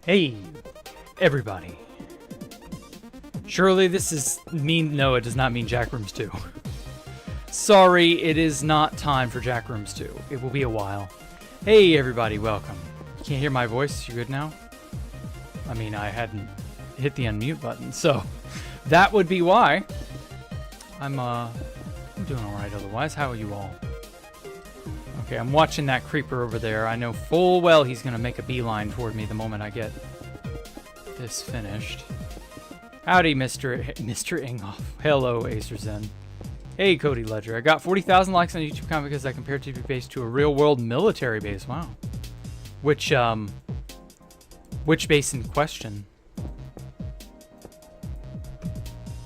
Hey, everybody. Surely this is no, it does not mean Jack Rooms 2. Sorry, it is not time for Jack Rooms 2. It will be a while. Hey, everybody, welcome. You can't hear my voice? You good now? I mean, I hadn't hit the unmute button, so that would be why. I'm doing alright otherwise. How are you all? Okay, I'm watching that creeper over there. I know full well he's gonna make a beeline toward me the moment I get this finished. Howdy, Mr. Inghoff. Hello, Acer Zen. Hey, Cody Ledger. I got 40,000 likes on YouTube comment because I compared TP base to a real-world military base. Wow. Which base in question?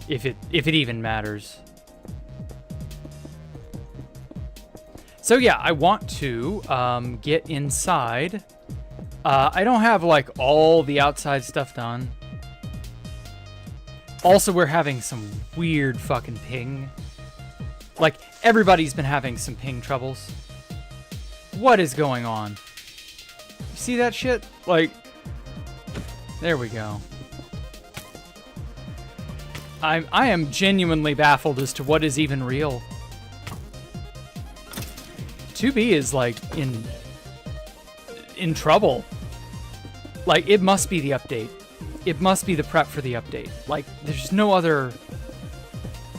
If it even matters. So yeah, I want to get inside. I don't have like all the outside stuff done. Also, we're having some weird fucking ping. Like, everybody's been having some ping troubles. What is going on? You see that shit? Like, there we go. I am genuinely baffled as to what is even real. 2B is like in trouble. Like, it must be the update. It must be the prep for the update. Like, there's no other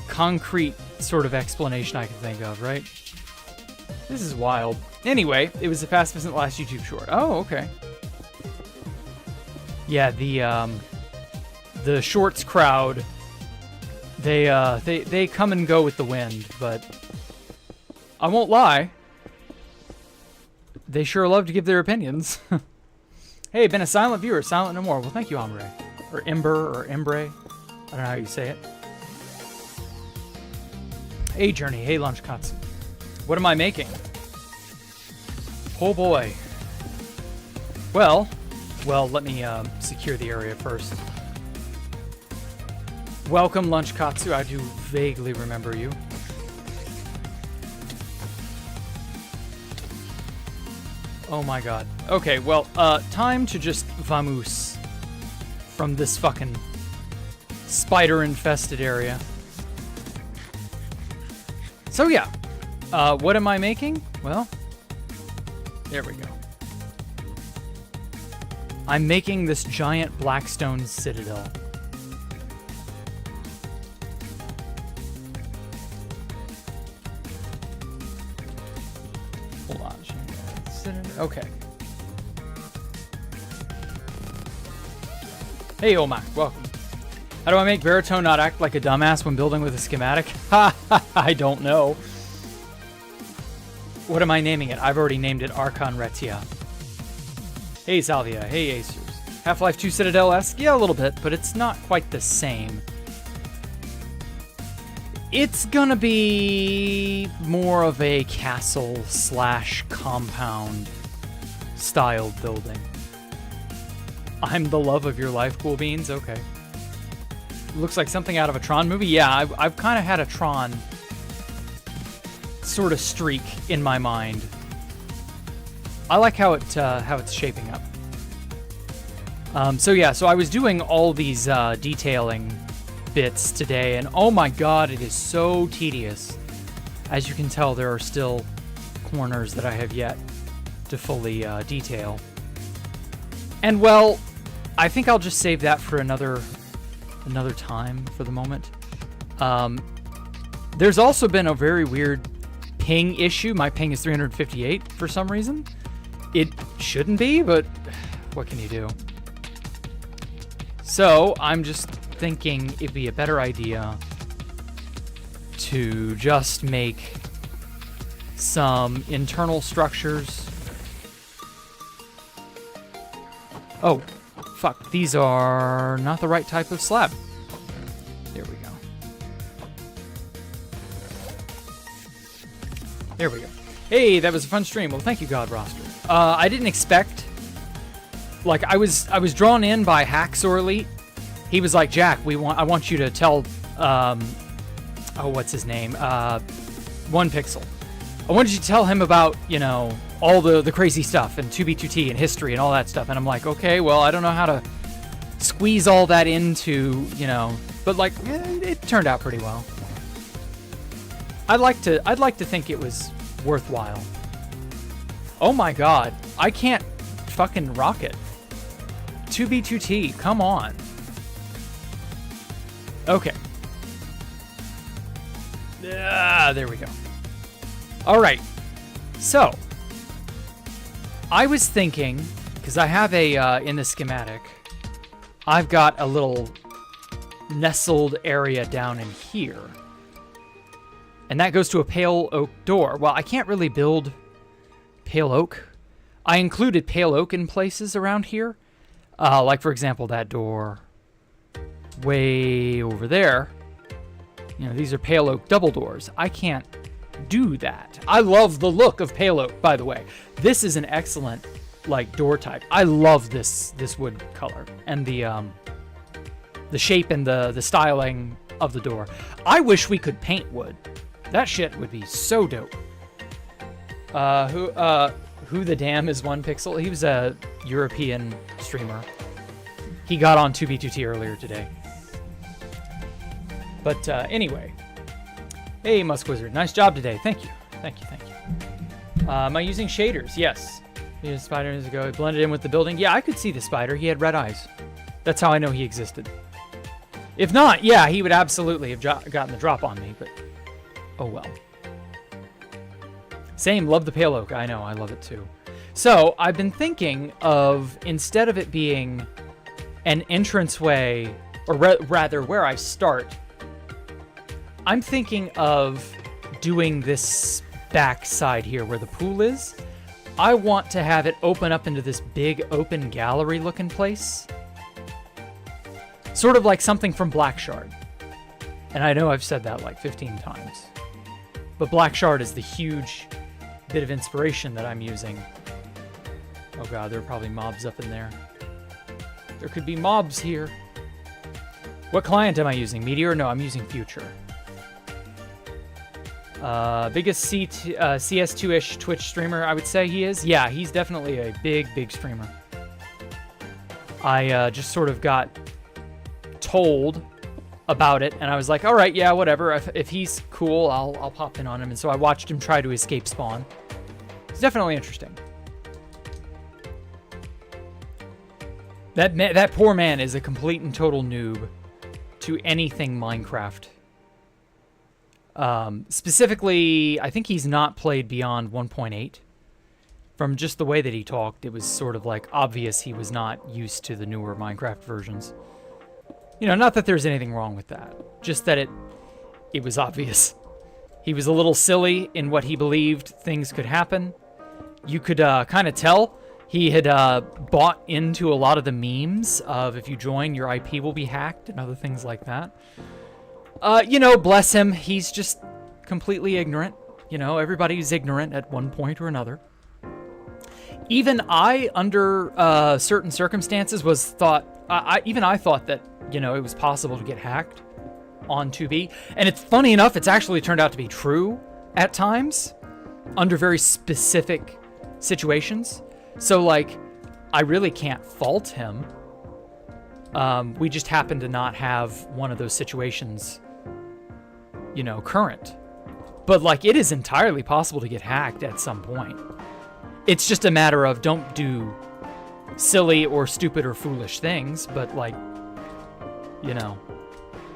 concrete sort of explanation I can think of, right? This is wild. Anyway, it was the pacifist last YouTube short. Oh, okay. Yeah, the shorts crowd, they come and go with the wind, but I won't lie. They sure love to give their opinions. Hey, been a silent viewer, silent no more. Well, thank you, Ombre. Or Ember, or Embre. I don't know how you say it. Hey, Journey. Hey, Lunch Katsu. What am I making? Oh, boy. Well, let me secure the area first. Welcome, Lunch Katsu. I do vaguely remember you. Oh my god. Okay, well, time to just vamoose from this fucking spider-infested area. So yeah, what am I making? Well, there we go. I'm making this giant blackstone citadel. Hold on. Okay. Hey, Omak, welcome. How do I make Baritone not act like a dumbass when building with a schematic? Ha! I don't know. What am I naming it? I've already named it Archon Retia. Hey, Salvia. Hey, Acers. Half-Life 2 Citadel-esque? Yeah, a little bit, but it's not quite the same. It's gonna be more of a castle/compound style building. I'm the love of your life, Cool Beans. Okay. Looks like something out of a Tron movie. Yeah, I've kind of had a Tron sort of streak in my mind. I like how it's shaping up. So yeah, so I was doing all these detailing bits today, and oh my god, it is so tedious. As you can tell, there are still corners that I have yet to fully detail. And well, I think I'll just save that for another time for the moment. There's also been a very weird ping issue. My ping is 358 for some reason. It shouldn't be, but what can you do? So I'm just thinking it'd be a better idea to just make some internal structures. Oh, fuck. These are not the right type of slab. There we go. There we go. Hey, that was a fun stream. Well, thank you, God Roster. I didn't expect... Like, I was drawn in by Hacksaw Elite. He was like, Jack, I want you to tell, oh, what's his name? One Pixel. I wanted you to tell him about, you know, all the crazy stuff and 2B2T and history and all that stuff. And I'm like, okay, well, I don't know how to squeeze all that into, you know, but like, it turned out pretty well. I'd like to think it was worthwhile. Oh my god, I can't fucking rock it. 2B2T, come on. Okay. There we go. Alright, so I was thinking, because I have a, in the schematic, I've got a little nestled area down in here. And that goes to a pale oak door. Well, I can't really build pale oak. I included pale oak in places around here. Like, for example, that door way over there. You know, these are pale oak double doors. I can't do that. I love the look of pale oak, by the way. This is an excellent, like, door type. I love this wood color and the shape and the styling of the door. I wish we could paint wood. That shit would be so dope. Who the Damn is 1Pixel. He was a European streamer. He got on 2B2T earlier today. But anyway. Hey, Musk Wizard. Nice job today. Thank you. Thank you. Thank you. Am I using shaders? Yes. He had a spider years ago. It blended in with the building. Yeah, I could see the spider. He had red eyes. That's how I know he existed. If not, yeah, he would absolutely have gotten the drop on me, but oh well. Same, love the pale oak. I know, I love it too. So, I've been thinking of, instead of it being an entranceway, or rather where I start, I'm thinking of doing this back side here where the pool is. I want to have it open up into this big open gallery looking place. Sort of like something from Black Shard. And I know I've said that like 15 times. But Black Shard is the huge bit of inspiration that I'm using. Oh god, there are probably mobs up in there. There could be mobs here. What client am I using? Meteor? No, I'm using Future. Biggest CS2-ish Twitch streamer, I would say he is. Yeah, he's definitely a big streamer. I just sort of got told about it, and I was like, all right, yeah, whatever. If he's cool, I'll pop in on him. And so I watched him try to escape spawn. It's definitely interesting. That poor man is a complete and total noob to anything Minecraft. Specifically, I think he's not played beyond 1.8. From just the way that he talked, it was sort of like obvious he was not used to the newer Minecraft versions. You know, not that there's anything wrong with that. Just that it was obvious. He was a little silly in what he believed things could happen. You could kind of tell he had bought into a lot of the memes of if you join, your IP will be hacked and other things like that. You know, bless him. He's just completely ignorant. You know, everybody's ignorant at one point or another. Even I, under certain circumstances, even I thought that, you know, it was possible to get hacked on 2B. And it's funny enough, it's actually turned out to be true at times under very specific situations. So, like, I really can't fault him. We just happen to not have one of those situations, you know, current. But, like, it is entirely possible to get hacked at some point. It's just a matter of don't do silly or stupid or foolish things, but, like, you know,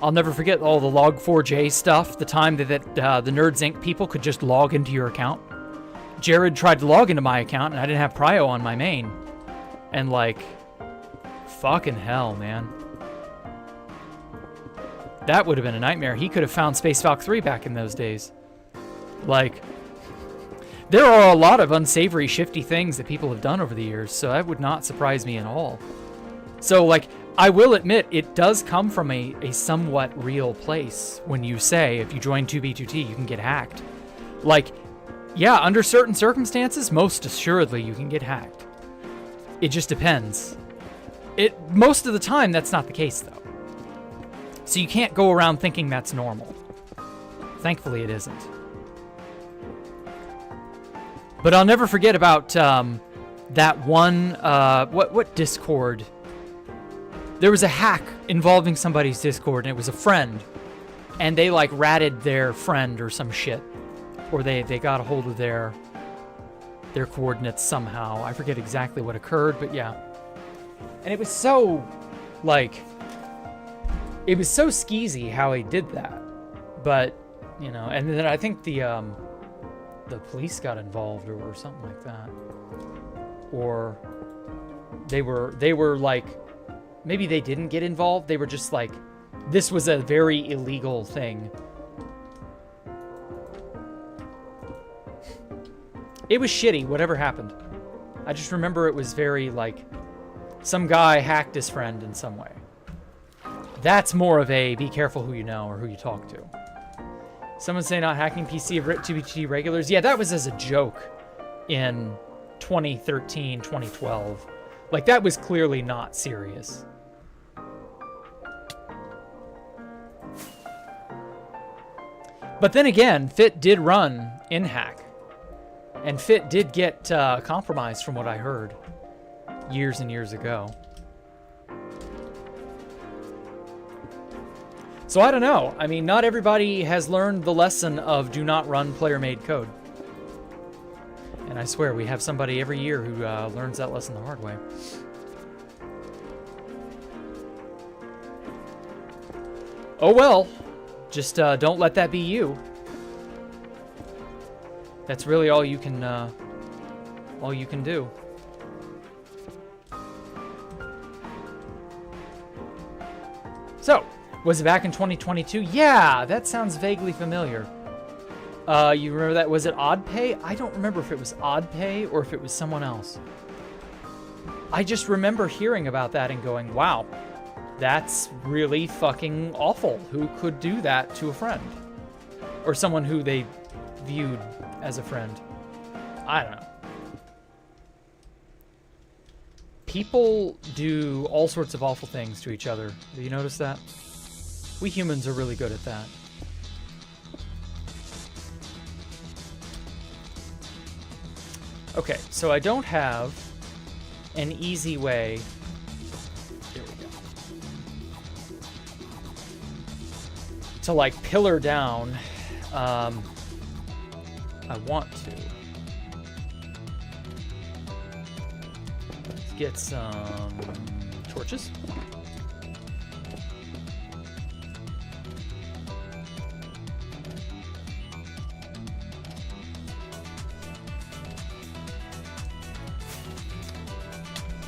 I'll never forget all the Log4j stuff, the time that the Nerds Inc. people could just log into your account. Jared tried to log into my account, and I didn't have Prio on my main. And, like, fucking hell, man. That would have been a nightmare. He could have found Space Valk 3 back in those days. Like, there are a lot of unsavory, shifty things that people have done over the years, so that would not surprise me at all. So, like, I will admit, it does come from a somewhat real place when you say, if you join 2B2T, you can get hacked. Like, yeah, under certain circumstances, most assuredly you can get hacked. It just depends. Most of the time, that's not the case, though. So you can't go around thinking that's normal. Thankfully, it isn't. But I'll never forget about that one, what Discord? There was a hack involving somebody's Discord, and it was a friend. And they, like, ratted their friend or some shit. Or they got a hold of their coordinates somehow. I forget exactly what occurred, but yeah. And it was so, like, it was so skeezy how he did that. But, you know, and then I think the police got involved or something like that. Or they were like, maybe they didn't get involved. They were just like, this was a very illegal thing. It was shitty, whatever happened. I just remember it was very, like, some guy hacked his friend in some way. That's more of a be careful who you know or who you talk to. Someone say not hacking PC of TBT regulars. Yeah, that was as a joke in 2013, 2012. Like, that was clearly not serious. But then again, Fit did run in hack. And Fit did get compromised from what I heard years and years ago. So I don't know. I mean, not everybody has learned the lesson of do not run player-made code. And I swear, we have somebody every year who learns that lesson the hard way. Oh well. Just don't let that be you. That's really all you can do. So, was it back in 2022? Yeah, that sounds vaguely familiar. You remember that? Was it OddPay? I don't remember if it was OddPay or if it was someone else. I just remember hearing about that and going, wow, that's really fucking awful. Who could do that to a friend? Or someone who they viewed as a friend. I don't know. People do all sorts of awful things to each other. Do you notice that? We humans are really good at that. Okay, so I don't have an easy way. There we go. To, like, pillar down. I want to. Let's get some torches.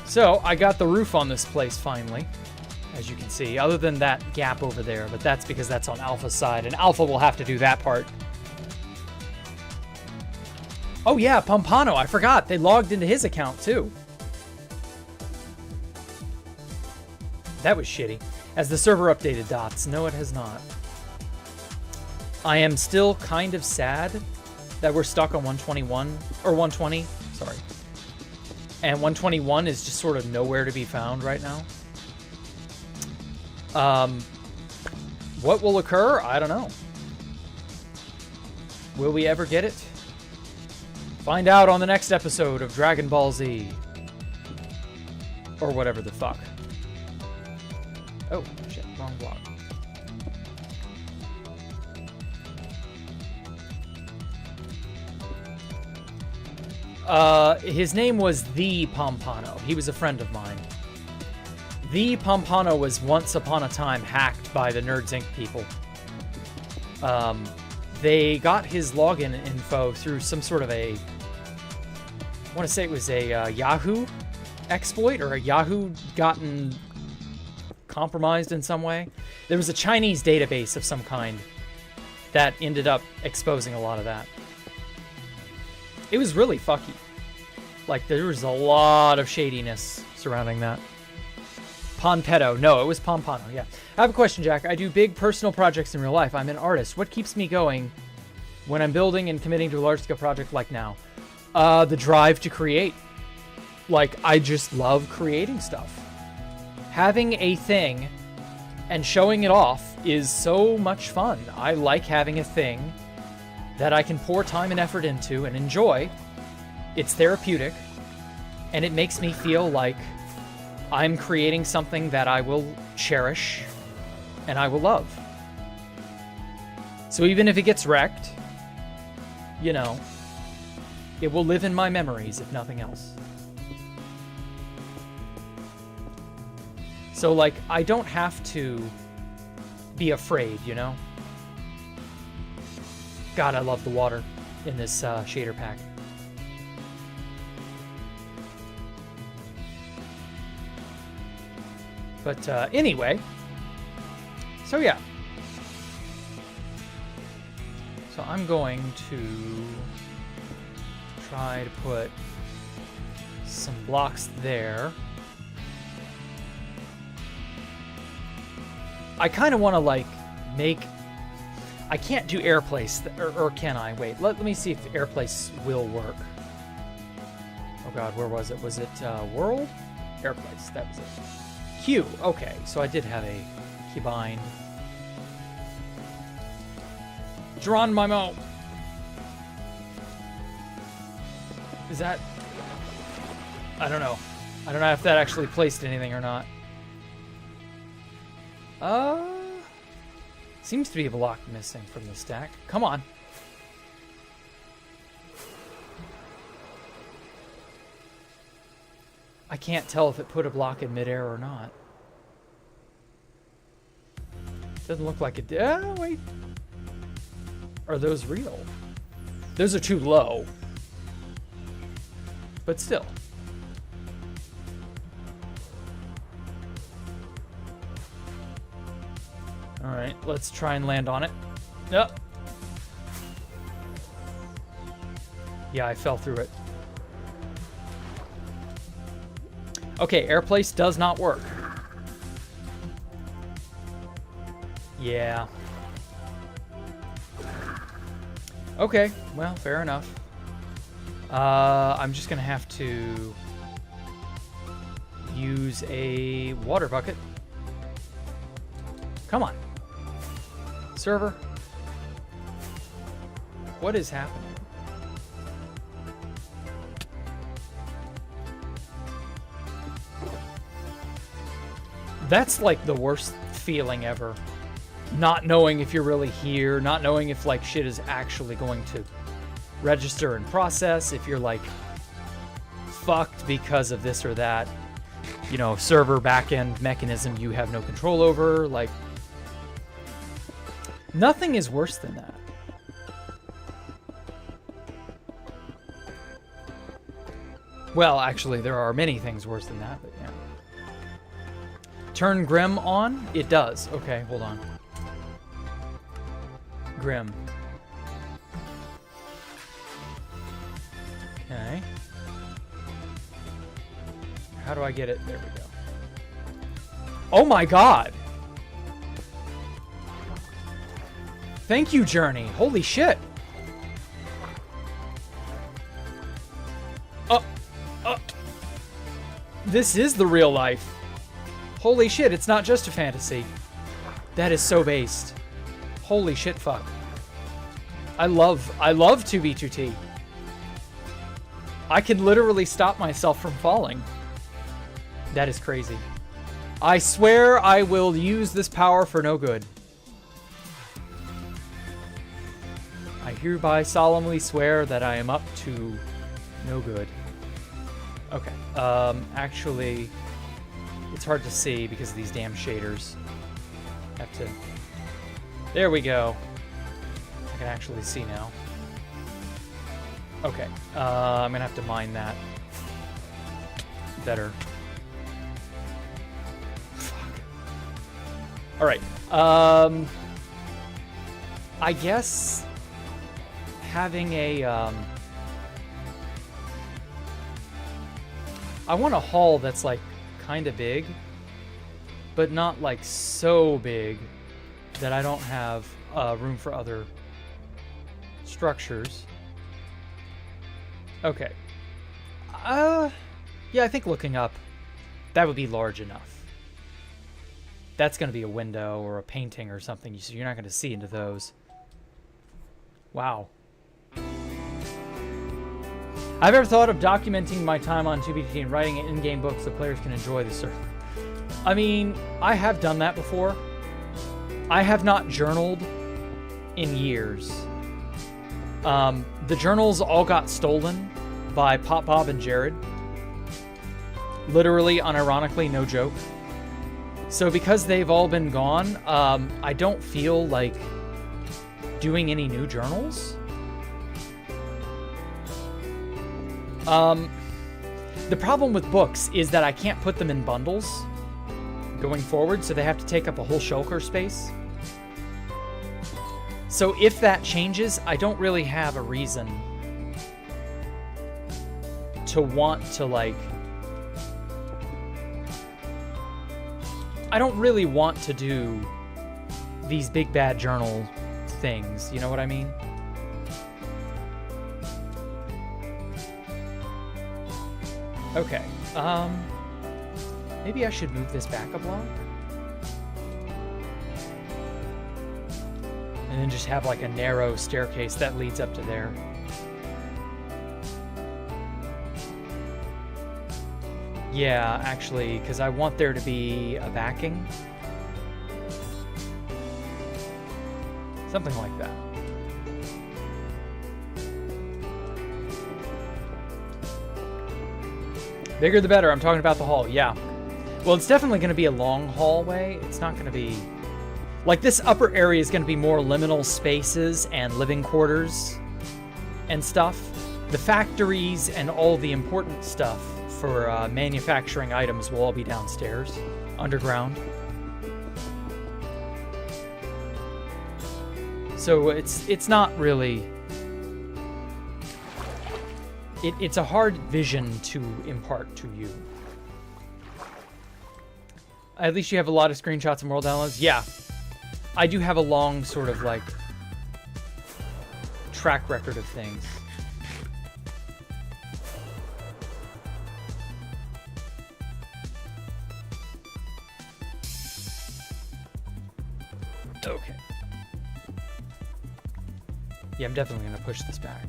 So, I got the roof on this place finally, as you can see, other than that gap over there, but that's because that's on Alpha's side, and Alpha will have to do that part. Oh yeah, Pompano, I forgot. They logged into his account too. That was shitty. As the server updated, Dots. No, it has not. I am still kind of sad that we're stuck on 121, or 120, sorry. And 121 is just sort of nowhere to be found right now. What will occur? I don't know. Will we ever get it? Find out on the next episode of Dragon Ball Z. Or whatever the fuck. Oh, shit, wrong block. His name was The Pompano. He was a friend of mine. The Pompano was once upon a time hacked by the Nerds Inc. people. They got his login info through some sort of a... I want to say it was a Yahoo exploit, or a Yahoo gotten compromised in some way. There was a Chinese database of some kind that ended up exposing a lot of that. It was really fucky. Like, there was a lot of shadiness surrounding that. Ponpetto. No, it was Pompano, yeah. I have a question, Jack. I do big personal projects in real life. I'm an artist. What keeps me going when I'm building and committing to a large-scale project like now? The drive to create. Like, I just love creating stuff. Having a thing and showing it off is so much fun. I like having a thing that I can pour time and effort into and enjoy, It's therapeutic, and it makes me feel like I'm creating something that I will cherish and I will love. So even if it gets wrecked, you know, it will live in my memories, if nothing else. So, like, I don't have to be afraid, you know? God, I love the water in this shader pack. But anyway, so yeah. So I'm going to try to put some blocks there. I kind of want to like make, I can't do air place, or can I? Wait, let me see if air place will work. Oh God, where was it? Was it world? Air place, that was it. Q, okay, so I did have a keybind. Geronimo. Is that, I don't know. I don't know if that actually placed anything or not. Seems to be a block missing from the stack. Come on. I can't tell if it put a block in midair or not. Doesn't look like it did. Oh, wait. Are those real? Those are too low. But still. All right, let's try and land on it. Yep. Yeah, I fell through it. Okay, air place does not work. Yeah. Okay, well, fair enough. I'm just gonna have to use a water bucket. Come on. Server. What is happening? That's like the worst feeling ever. Not knowing if you're really here, not knowing if like shit is actually going to register and process, if you're like fucked because of this or that, you know, server backend mechanism you have no control over. Like, nothing is worse than that. Well, actually, there are many things worse than that, but yeah. Turn Grim on? It does. Okay, hold on. Grim. Okay. How do I get it? There we go. Oh my God! Thank you, Journey. Holy shit. This is the real life. Holy shit, it's not just a fantasy. That is so based. Holy shit, fuck. I love 2B2T. I can literally stop myself from falling. That is crazy. I swear I will use this power for no good. I hereby solemnly swear that I am up to no good. Okay. Actually, it's hard to see because of these damn shaders. Have to... There we go. I can actually see now. Okay. I'm gonna have to mine that better. Fuck. All right. I guess having a I want a hull that's like kind of big, but not like so big that I don't have room for other structures. Okay. Yeah, I think looking up, that would be large enough. That's going to be a window or a painting or something, so you're not going to see into those. Wow. I've ever thought of documenting my time on 2BT and writing an in-game book so players can enjoy the server. I mean, I have done that before. I have not journaled in years. The journals all got stolen by Pop Bob and Jared. Literally, unironically, no joke. So because they've all been gone, I don't feel like doing any new journals. The problem with books is that I can't put them in bundles going forward, so they have to take up a whole shulker space. So if that changes, I don't really have a reason to want to, like... I don't really want to do these big bad journal things, you know what I mean? Okay, maybe I should move this back a block? And then just have like a narrow staircase that leads up to there. Yeah, actually, because I want there to be a backing. Something like that. Bigger the better. I'm talking about the hall. Yeah. Well, it's definitely going to be a long hallway. It's not going to be... Like, this upper area is going to be more liminal spaces and living quarters and stuff. The factories and all the important stuff for manufacturing items will all be downstairs, underground. So it's not really... It's a hard vision to impart to you. At least you have a lot of screenshots and world downloads. Yeah. I do have a long sort of like track record of things. Okay. Yeah, I'm definitely going to push this back.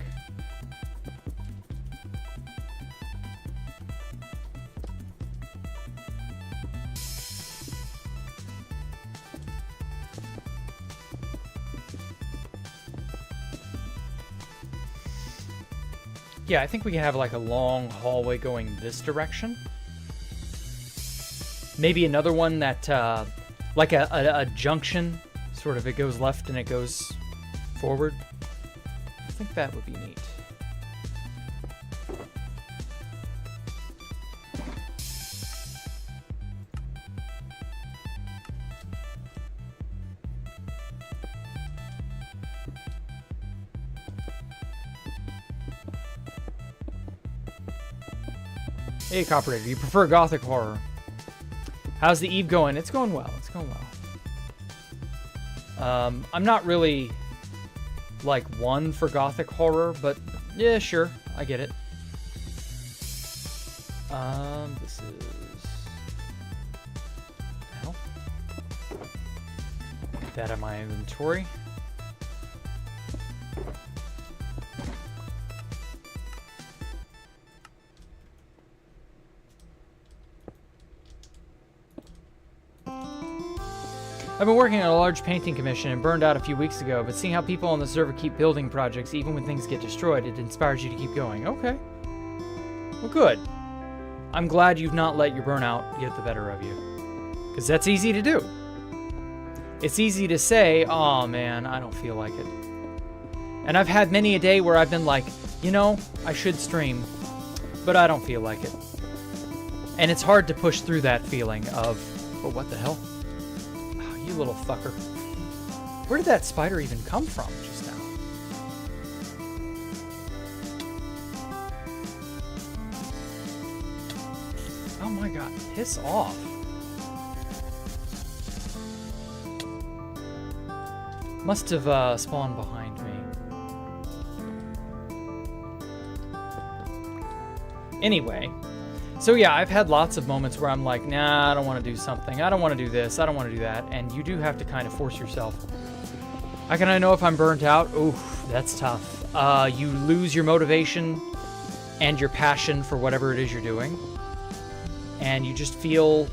Yeah, I think we can have like a long hallway going this direction. Maybe another one that, like a junction, sort of it goes left and it goes forward. I think that would be neat. Hey, Cooperator, you prefer Gothic horror. How's the Eve going? It's going well. It's going well. I'm not really, like, one for Gothic horror, but yeah, sure. I get it. This is... Hell. Get that out of my inventory. I've been working on a large painting commission and burned out a few weeks ago, but seeing how people on the server keep building projects even when things get destroyed, it inspires you to keep going. Okay. Well, good. I'm glad you've not let your burnout get the better of you. Because that's easy to do. It's easy to say, oh man, I don't feel like it. And I've had many a day where I've been like, you know, I should stream, but I don't feel like it. And it's hard to push through that feeling of, oh, what the hell? You little fucker. Where did that spider even come from just now? Oh my god, piss off. Must have spawned behind me. Anyway. So yeah, I've had lots of moments where I'm like, nah, I don't want to do something. I don't want to do this. I don't want to do that. And you do have to kind of force yourself. How can I know if I'm burnt out? Oof, that's tough. You lose your motivation and your passion for whatever it is you're doing, and you just feel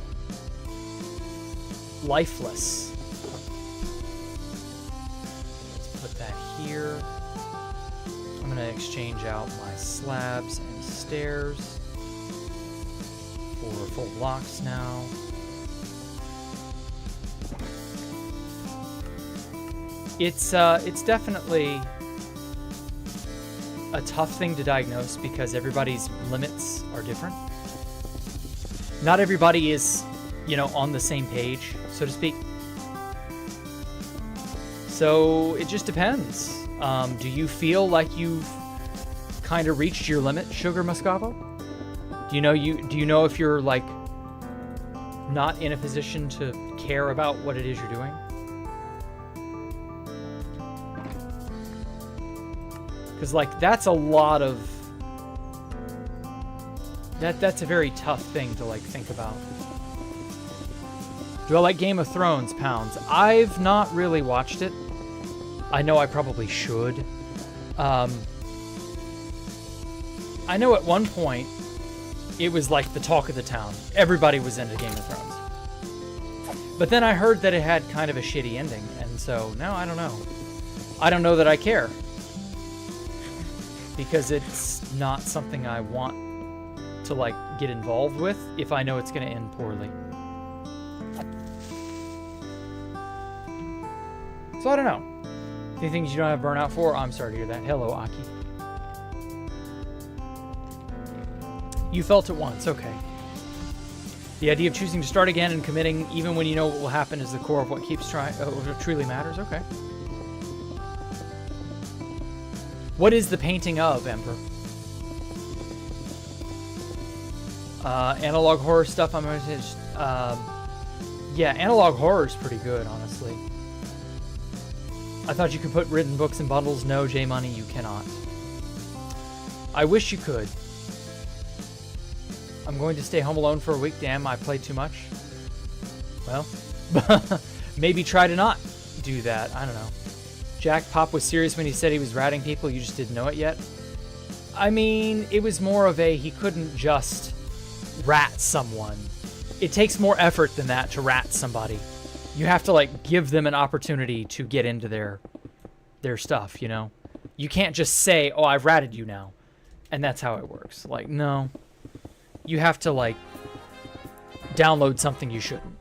lifeless. Let's put that here. I'm gonna exchange out my slabs and stairs for full blocks now. It's definitely a tough thing to diagnose because everybody's limits are different. Not everybody is, you know, on the same page, so to speak. So it just depends. Do you feel like you've kind of reached your limit, Sugar Moscavo? Do you know if you're like not in a position to care about what it is you're doing? Because like that's a lot of that's a very tough thing to like think about. Do I like Game of Thrones, Pounds? I've not really watched it. I know I probably should. I know at one point it was like the talk of the town. Everybody was into Game of Thrones. But then I heard that it had kind of a shitty ending, and so now I don't know. I don't know that I care. Because it's not something I want to like get involved with if I know it's going to end poorly. So I don't know. Any things you don't have burnout for? I'm sorry to hear that. Hello, Aki. You felt it once, okay. The idea of choosing to start again and committing even when you know what will happen is the core of what keeps trying. What truly matters, okay. What is the painting of, Emperor? Analog horror stuff, I'm going to yeah, analog horror is pretty good, honestly. I thought you could put written books in bundles. No, J-Money, you cannot. I wish you could. I'm going to stay home alone for a week. Damn, I played too much. Well, maybe try to not do that. I don't know. Jack Pop was serious when he said he was ratting people. You just didn't know it yet. I mean, it was more of a he couldn't just rat someone. It takes more effort than that to rat somebody. You have to like give them an opportunity to get into their stuff, you know? You can't just say, "Oh, I've ratted you now." And that's how it works. Like, no. You have to like download something you shouldn't.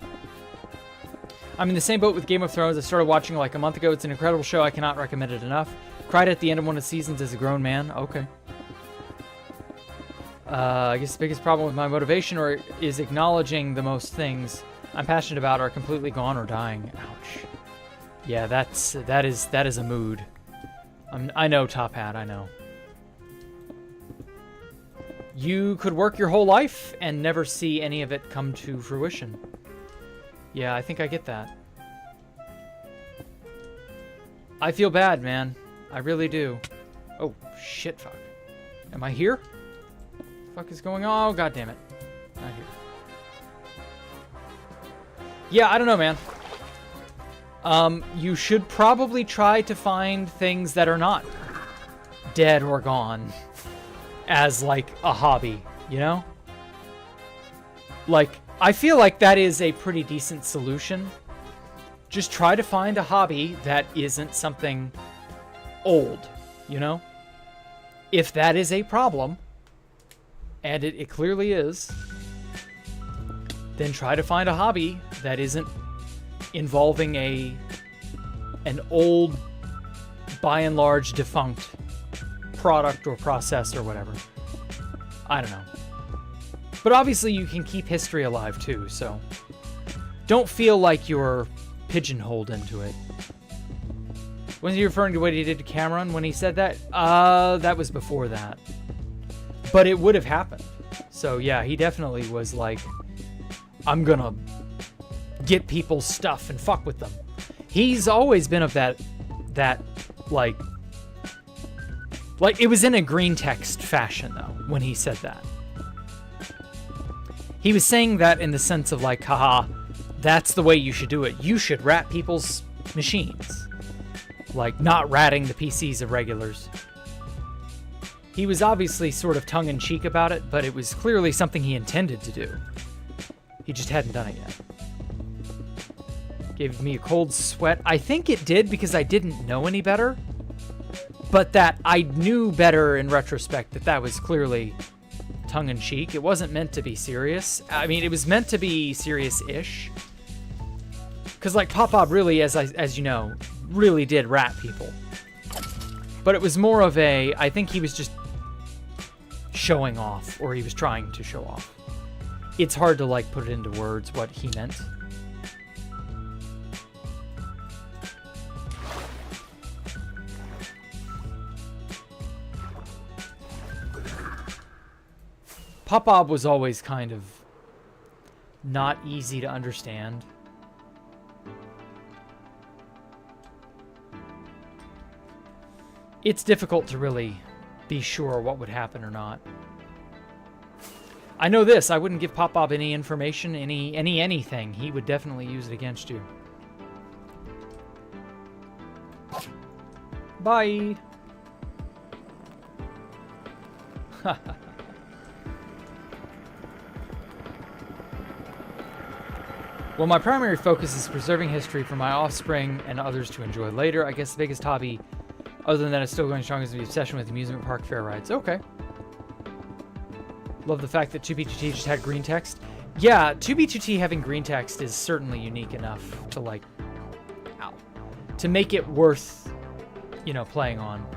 I'm in the same boat with Game of Thrones. I started watching like a month ago. It's an incredible show. I cannot recommend it enough. Cried at the end of one of the seasons as a grown man. Okay. I guess the biggest problem with my motivation is acknowledging the most things I'm passionate about are completely gone or dying. Ouch. Yeah, that is a mood. I know, Top Hat. I know. You could work your whole life and never see any of it come to fruition. Yeah, I think I get that. I feel bad, man. I really do. Oh, shit, fuck. Am I here? Fuck is going on? Oh, god damn it. Not here. Yeah, I don't know, man. You should probably try to find things that are not dead or gone as, like, a hobby, you know? Like, I feel like that is a pretty decent solution. Just try to find a hobby that isn't something old, you know? If that is a problem, and it clearly is, then try to find a hobby that isn't involving an old, by and large, defunct product or process or whatever. I don't know. But obviously you can keep history alive too, so don't feel like you're pigeonholed into it. Was he referring to what he did to Cameron when he said that? That was before that. But it would have happened. So yeah, he definitely was like, I'm gonna get people's stuff and fuck with them. He's always been of that like it was in a green text fashion though, when he said that. He was saying that in the sense of like, haha, that's the way you should do it. You should rat people's machines. Like, not ratting the PCs of regulars. He was obviously sort of tongue-in-cheek about it, but it was clearly something he intended to do. He just hadn't done it yet. Gave me a cold sweat. I think it did because I didn't know any better, but that I knew better in retrospect that was clearly tongue-in-cheek. It wasn't meant to be serious. I mean, it was meant to be serious-ish. Because, like, Pop Bob really, as you know, really did rat people. But it was more of I think he was just showing off, or he was trying to show off. It's hard to, like, put it into words what he meant. Pop Bob was always kind of not easy to understand. It's difficult to really be sure what would happen or not. I know this, I wouldn't give Pop Bob any information, anything. He would definitely use it against you. Bye. Well, my primary focus is preserving history for my offspring and others to enjoy later. I guess the biggest hobby, other than that, it's still going strong, is the obsession with amusement park fair rides. Okay. Love the fact that 2B2T just had green text. Yeah, 2B2T having green text is certainly unique enough to, like, to make it worth, you know, playing on.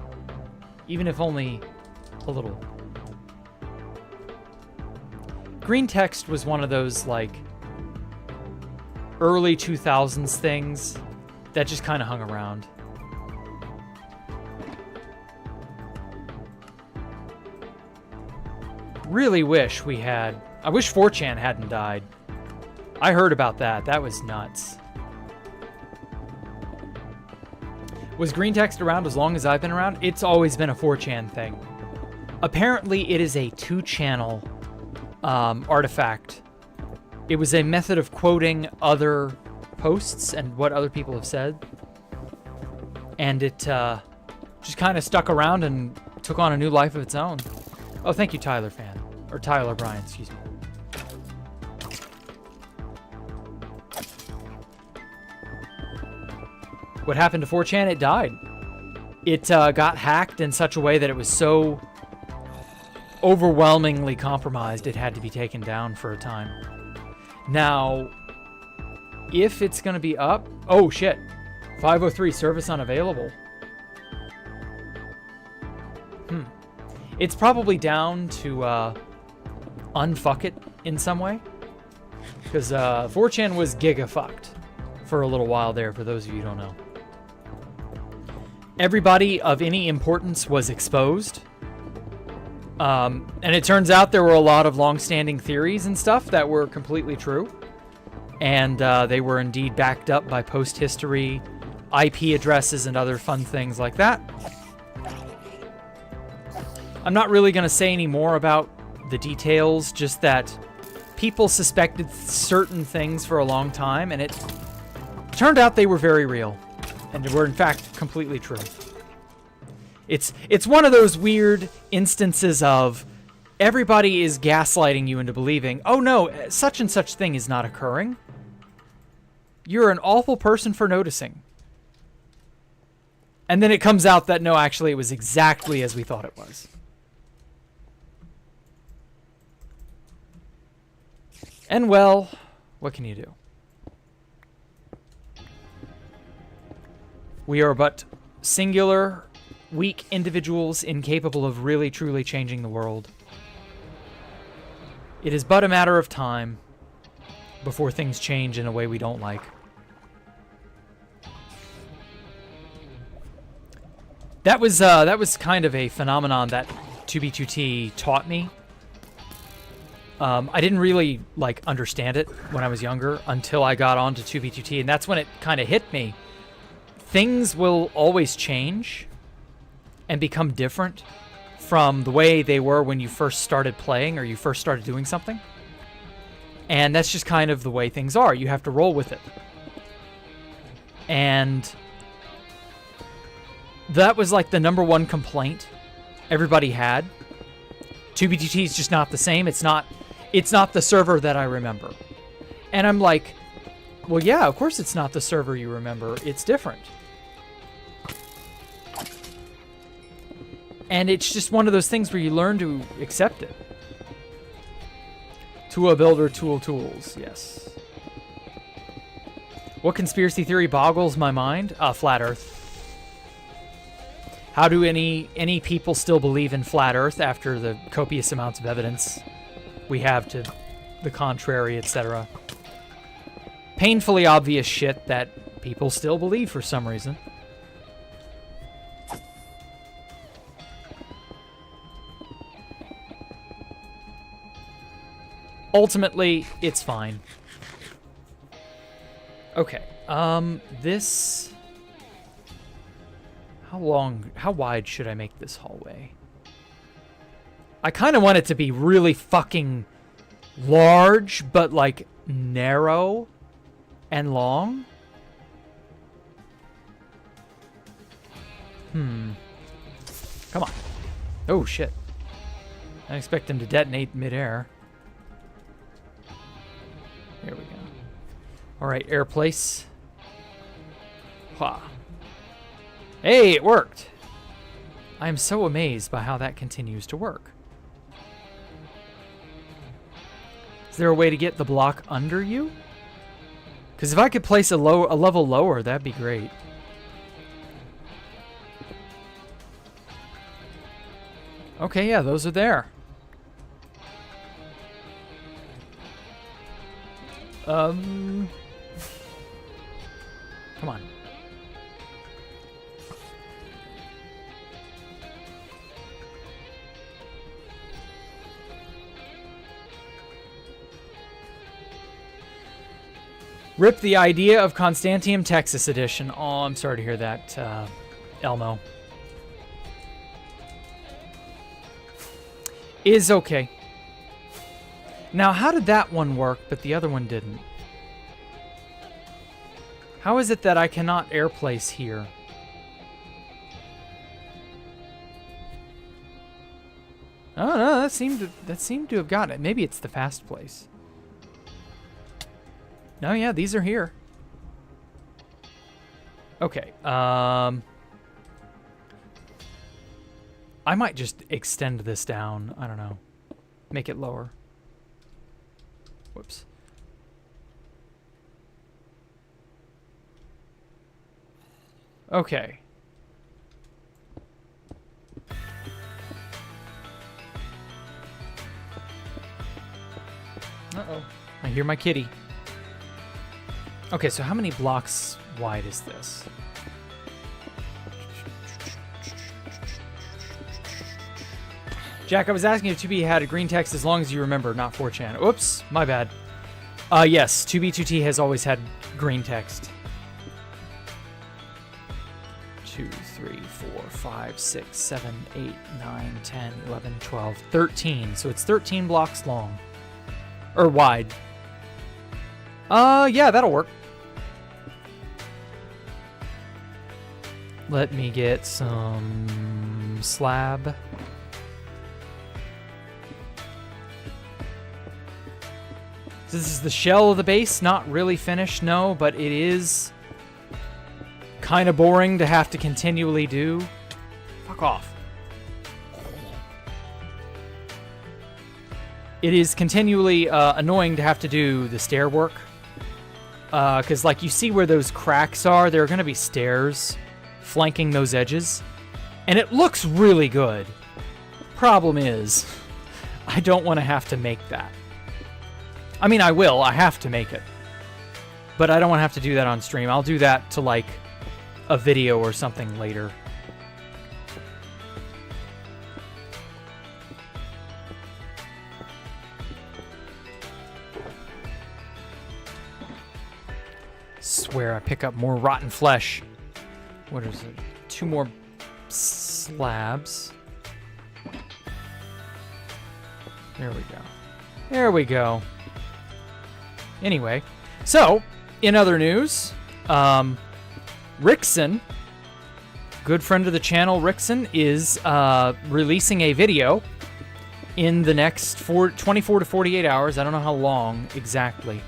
Even if only a little. Green text was one of those, like, early 2000s things that just kind of hung around. Really wish we had... I wish 4chan hadn't died. I heard about that. That was nuts. Was green text around as long as I've been around? It's always been a 4chan thing. Apparently, it is a 2-channel artifact. It was a method of quoting other posts and what other people have said. And it just kind of stuck around and took on a new life of its own. Oh, thank you, Tyler fan. Or Tyler Bryan, excuse me. What happened to 4chan? It died. It got hacked in such a way that it was so overwhelmingly compromised it had to be taken down for a time. Now, if it's going to be up... Oh, shit. 503, service unavailable. It's probably down to unfuck it in some way. Because 4chan was giga-fucked for a little while there, for those of you who don't know. Everybody of any importance was exposed. And it turns out there were a lot of long-standing theories and stuff that were completely true. And they were indeed backed up by post-history, IP addresses, and other fun things like that. I'm not really going to say any more about the details, just that people suspected certain things for a long time, and it turned out they were very real, and were in fact completely true. It's one of those weird instances of everybody is gaslighting you into believing, oh no, such and such thing is not occurring. You're an awful person for noticing. And then it comes out that no, actually it was exactly as we thought it was. And well, what can you do? We are but singular, weak individuals incapable of really truly changing the world. It is but a matter of time before things change in a way we don't like. That was kind of a phenomenon that 2B2T taught me. I didn't really like understand it when I was younger until I got onto 2B2T, and that's when it kind of hit me. Things will always change and become different from the way they were when you first started playing or you first started doing something. And that's just kind of the way things are. You have to roll with it. And that was like the #1 complaint everybody had 2B2T is just not the same. It's not the server that I remember. And I'm like, well, yeah, of course it's not the server you remember. It's different. And it's just one of those things where you learn to accept it. Tool builder, tools, yes. What conspiracy theory boggles my mind? Flat Earth. How do any people still believe in flat Earth after the copious amounts of evidence we have to the contrary, etc.? Painfully obvious shit that people still believe for some reason. Ultimately, it's fine. Okay, this... How wide should I make this hallway? I kind of want it to be really fucking large, but like narrow and long. Come on. Oh, shit. I expect him to detonate midair. There we go. All right, air place. Ha. Hey, it worked. I am so amazed by how that continues to work. Is there a way to get the block under you? Because if I could place a level lower, that'd be great. Okay, yeah, those are there. Come on. Rip the idea of Constantium Texas edition. Oh, I'm sorry to hear that, Elmo. Is okay. Now, how did that one work, but the other one didn't? How is it that I cannot airplace here? Oh no, that seemed to have gotten it. Maybe it's the fast place. No, yeah, these are here. Okay, I might just extend this down. I don't know. Make it lower. Whoops. Okay. Uh-oh. I hear my kitty. Okay, so how many blocks wide is this? Jack, I was asking if 2B had a green text as long as you remember, not 4chan. Oops, my bad. Yes, 2B2T has always had green text. 2, 3, 4, 5, 6, 7, 8, 9, 10, 11, 12, 13. So it's 13 blocks long. Or wide. Yeah, that'll work. Let me get some slab. This is the shell of the base, not really finished, no, but it is kind of boring to have to continually do. Fuck off. It is continually annoying to have to do the stair work. Because, like, you see where those cracks are? There are going to be stairs flanking those edges. And it looks really good. Problem is, I don't want to have to make that. I mean, I will. I have to make it. But I don't want to have to do that on stream. I'll do that to, like, a video or something later. Swear I pick up more rotten flesh. What is it? 2 more slabs. There we go. There we go. Anyway, so, in other news, Rickson, good friend of the channel, Rickson, is releasing a video in the next 24 to 48 hours. I don't know how long exactly.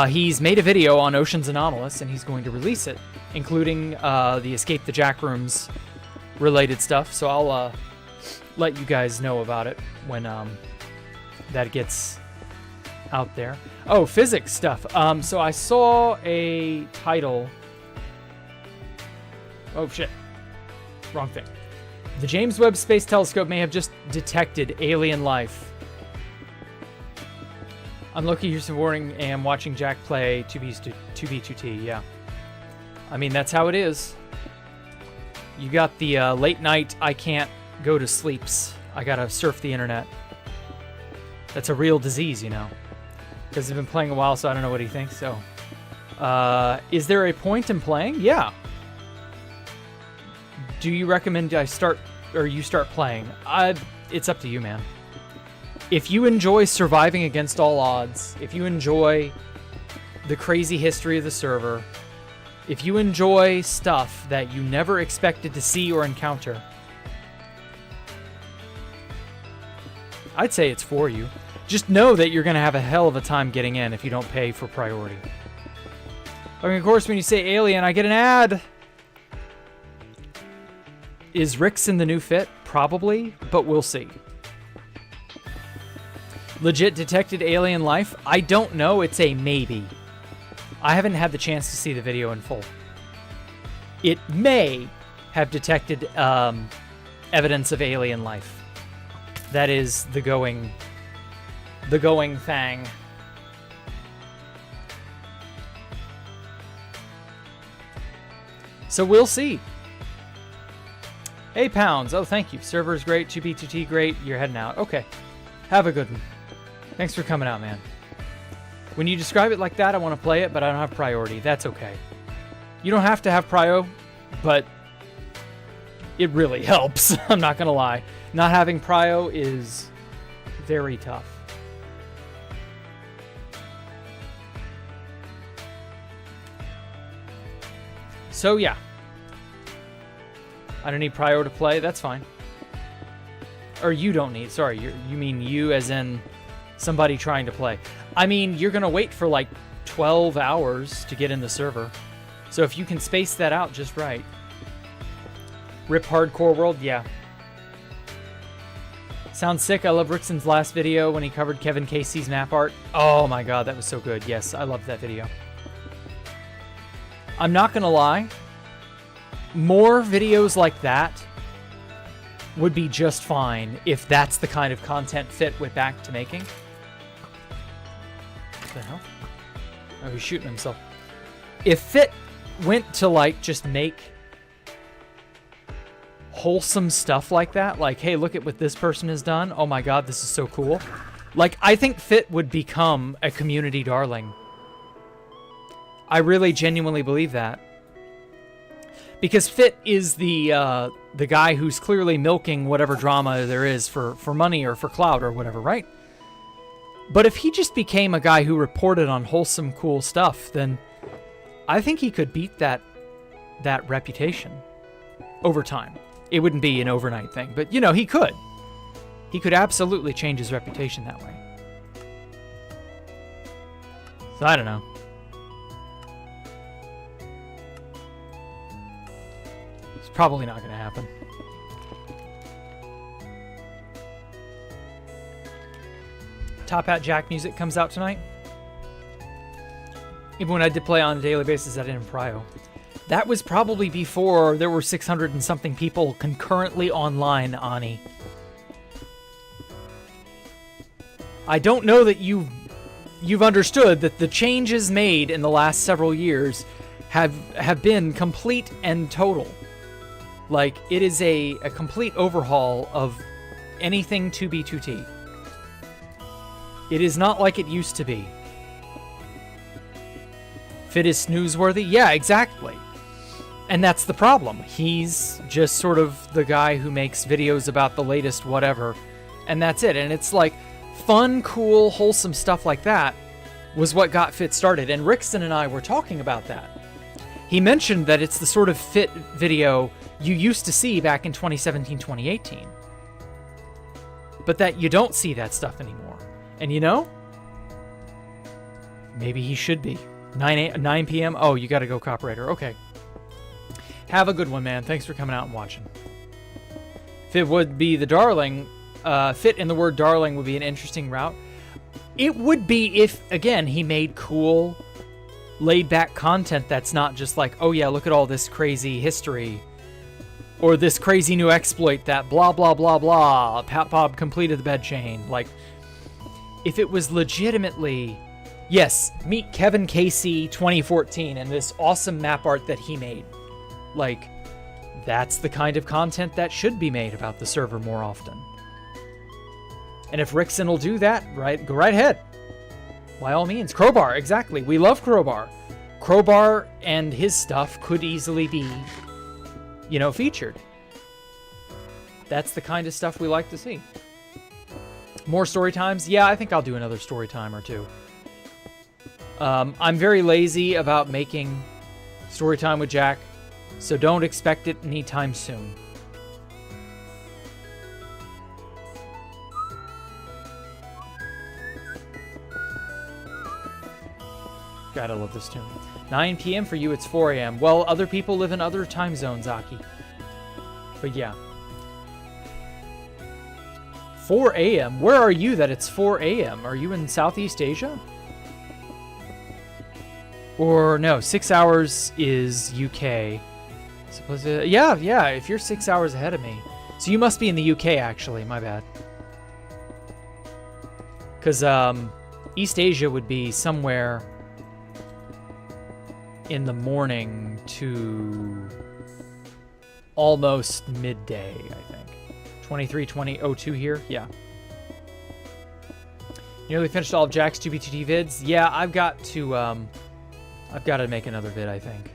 He's made a video on Ocean's Anomalous, and he's going to release it, including the Escape the Jack Rooms related stuff. So I'll let you guys know about it when that gets out there. Oh, physics stuff. So I saw a title. Oh, shit. Wrong thing. The James Webb Space Telescope may have just detected alien life. I'm looking here this morning and I'm watching Jack play 2B2T, yeah. I mean, that's how it is. You got the late night, I can't go to sleeps. I gotta surf the internet. That's a real disease, you know. Because I've been playing a while, so I don't know what he thinks, so. Is there a point in playing? Yeah. Do you recommend you start playing? It's up to you, man. If you enjoy surviving against all odds, if you enjoy the crazy history of the server, if you enjoy stuff that you never expected to see or encounter, I'd say it's for you. Just know that you're going to have a hell of a time getting in if you don't pay for priority. I mean, of course, when you say alien, I get an ad. Is Rick's in the new fit? Probably, but we'll see. Legit detected alien life? I don't know. It's a maybe. I haven't had the chance to see the video in full. It may have detected evidence of alien life. That is the going thing. So we'll see. Hey, Pounds. Oh, thank you. Server's great. 2B2T great. You're heading out. Okay. Have a good one. Thanks for coming out, man. When you describe it like that, I want to play it, but I don't have priority. That's okay. You don't have to have prio, but it really helps. I'm not going to lie. Not having prio is very tough. So, yeah. I don't need prio to play. That's fine. Or you don't need. Sorry, you mean you as in somebody trying to play. I mean, you're going to wait for like 12 hours to get in the server. So if you can space that out just right. Rip Hardcore World, yeah. Sounds sick. I love Rickson's last video when he covered Kevin Casey's map art. Oh my god, that was so good. Yes, I loved that video. I'm not going to lie. More videos like that would be just fine if that's the kind of content Fit went back to making. What the hell? Oh, he's shooting himself. If Fit went to, like, just make wholesome stuff like that, like, hey, look at what this person has done. Oh my god, this is so cool. Like, I think Fit would become a community darling. I really genuinely believe that. Because Fit is the guy who's clearly milking whatever drama there is for money or for clout or whatever, right? But if he just became a guy who reported on wholesome, cool stuff, then I think he could beat that reputation over time. It wouldn't be an overnight thing, but, you know, he could. He could absolutely change his reputation that way. So I don't know. Probably not going to happen. Top Hat Jack music comes out tonight. Even when I did play on a daily basis, I didn't prio. That was probably before there were 600 and something people concurrently online, Ani. I don't know that you've understood that the changes made in the last several years have been complete and total. Like, it is a complete overhaul of anything 2B2T. It is not like it used to be. Fit is snoozeworthy? Yeah, exactly. And that's the problem. He's just sort of the guy who makes videos about the latest whatever, and that's it. And it's like, fun, cool, wholesome stuff like that was what got Fit started. And Rickson and I were talking about that. He mentioned that it's the sort of Fit video you used to see back in 2017, 2018. but that you don't see that stuff anymore. And you know, maybe he should be. 9 p.m. Oh, you got to go, copywriter. Okay. Have a good one, man. Thanks for coming out and watching. If it would be the darling, fit in the word darling would be an interesting route. It would be if, again, he made cool, laid-back content that's not just like, oh yeah, look at all this crazy history, or this crazy new exploit that blah, blah, blah, blah, Pat Bob completed the bed chain. Like, if it was legitimately, yes, meet Kevin Casey 2014 and this awesome map art that he made. Like, that's the kind of content that should be made about the server more often. And if Rickson will do that, right, go right ahead. By all means. Crowbar, exactly. We love Crowbar. Crowbar and his stuff could easily be, you know, featured. That's the kind of stuff we like to see. More story times? Yeah, I think I'll do another story time or two. I'm very lazy about making story time with Jack, so don't expect it anytime soon. God, I love this tune. 9 p.m. for you, it's 4 a.m. Well, other people live in other time zones, Aki. But yeah. 4 a.m.? Where are you that it's 4 a.m.? Are you in Southeast Asia? Or no, 6 hours is UK. Yeah, if you're 6 hours ahead of me. So you must be in the UK, actually. My bad. Because East Asia would be somewhere in the morning to almost midday, I think. 23:02 here? Yeah. Nearly finished all of Jack's 2B2T vids? Yeah, I've got to make another vid, I think.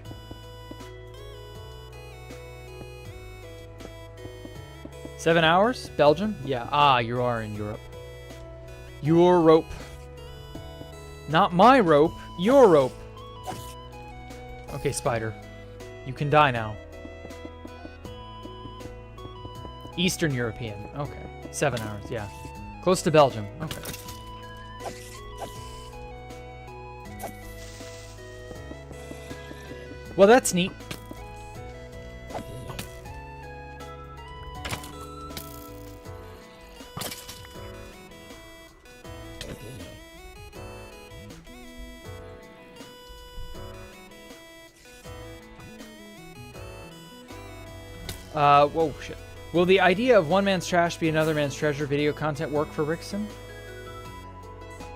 Seven hours? Belgium? Yeah. Ah, you are in Europe. Your rope. Not my rope, your rope. Okay, Spider. You can die now. Eastern European. Okay. 7 hours, yeah. Close to Belgium. Okay. Well, that's neat. Whoa, shit. Will the idea of one man's trash be another man's treasure video content work for Rickson?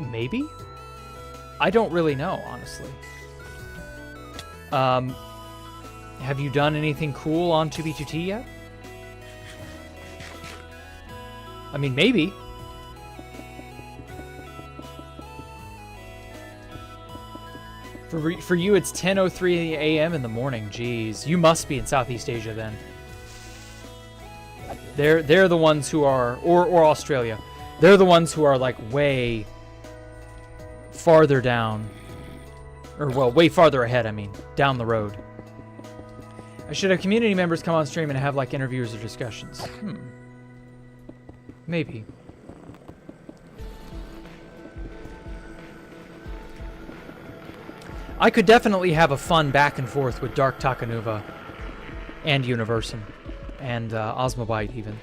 Maybe? I don't really know, honestly. Have you done anything cool on 2B2T yet? I mean, maybe. For you, it's 10:03 a.m. in the morning. Jeez, you must be in Southeast Asia then. They're the ones who are, or Australia. They're the ones who are like way farther down, or well, way farther ahead. I mean, down the road. I should have community members come on stream and have like interviews or discussions. Maybe. I could definitely have a fun back and forth with Dark Takanuva and Universum and Osmobite even.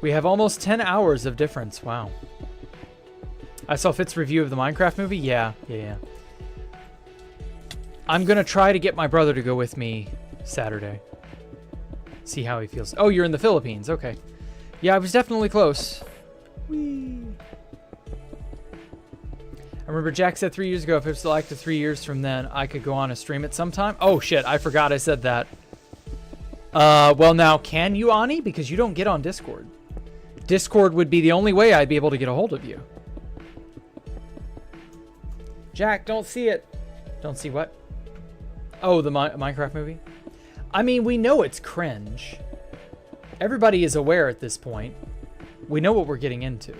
We have almost 10 hours of difference. Wow. I saw Fitz's review of the Minecraft movie. Yeah. I'm going to try to get my brother to go with me Saturday. See how he feels. Oh, you're in the Philippines. Okay. Yeah, I was definitely close. Whee. I remember Jack said 3 years ago, if it was still active 3 years from then, I could go on a stream at some time. Oh, shit. I forgot I said that. Well, now, can you, Ani? Because you don't get on Discord. Discord would be the only way I'd be able to get a hold of you. Jack, don't see it. Don't see what? Oh, the Minecraft movie? I mean, we know it's cringe. Everybody is aware at this point. We know what we're getting into.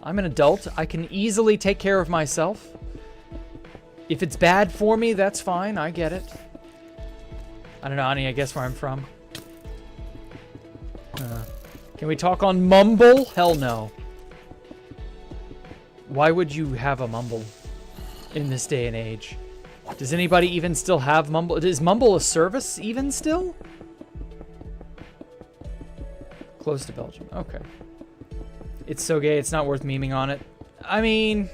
I'm an adult. I can easily take care of myself. If it's bad for me, that's fine. I get it. I don't know, Ani, I guess where I'm from. Can we talk on Mumble? Hell no. Why would you have a Mumble in this day and age? Does anybody even still have Mumble? Is Mumble a service even still? Close to Belgium. Okay. It's so gay, it's not worth memeing on it. I mean,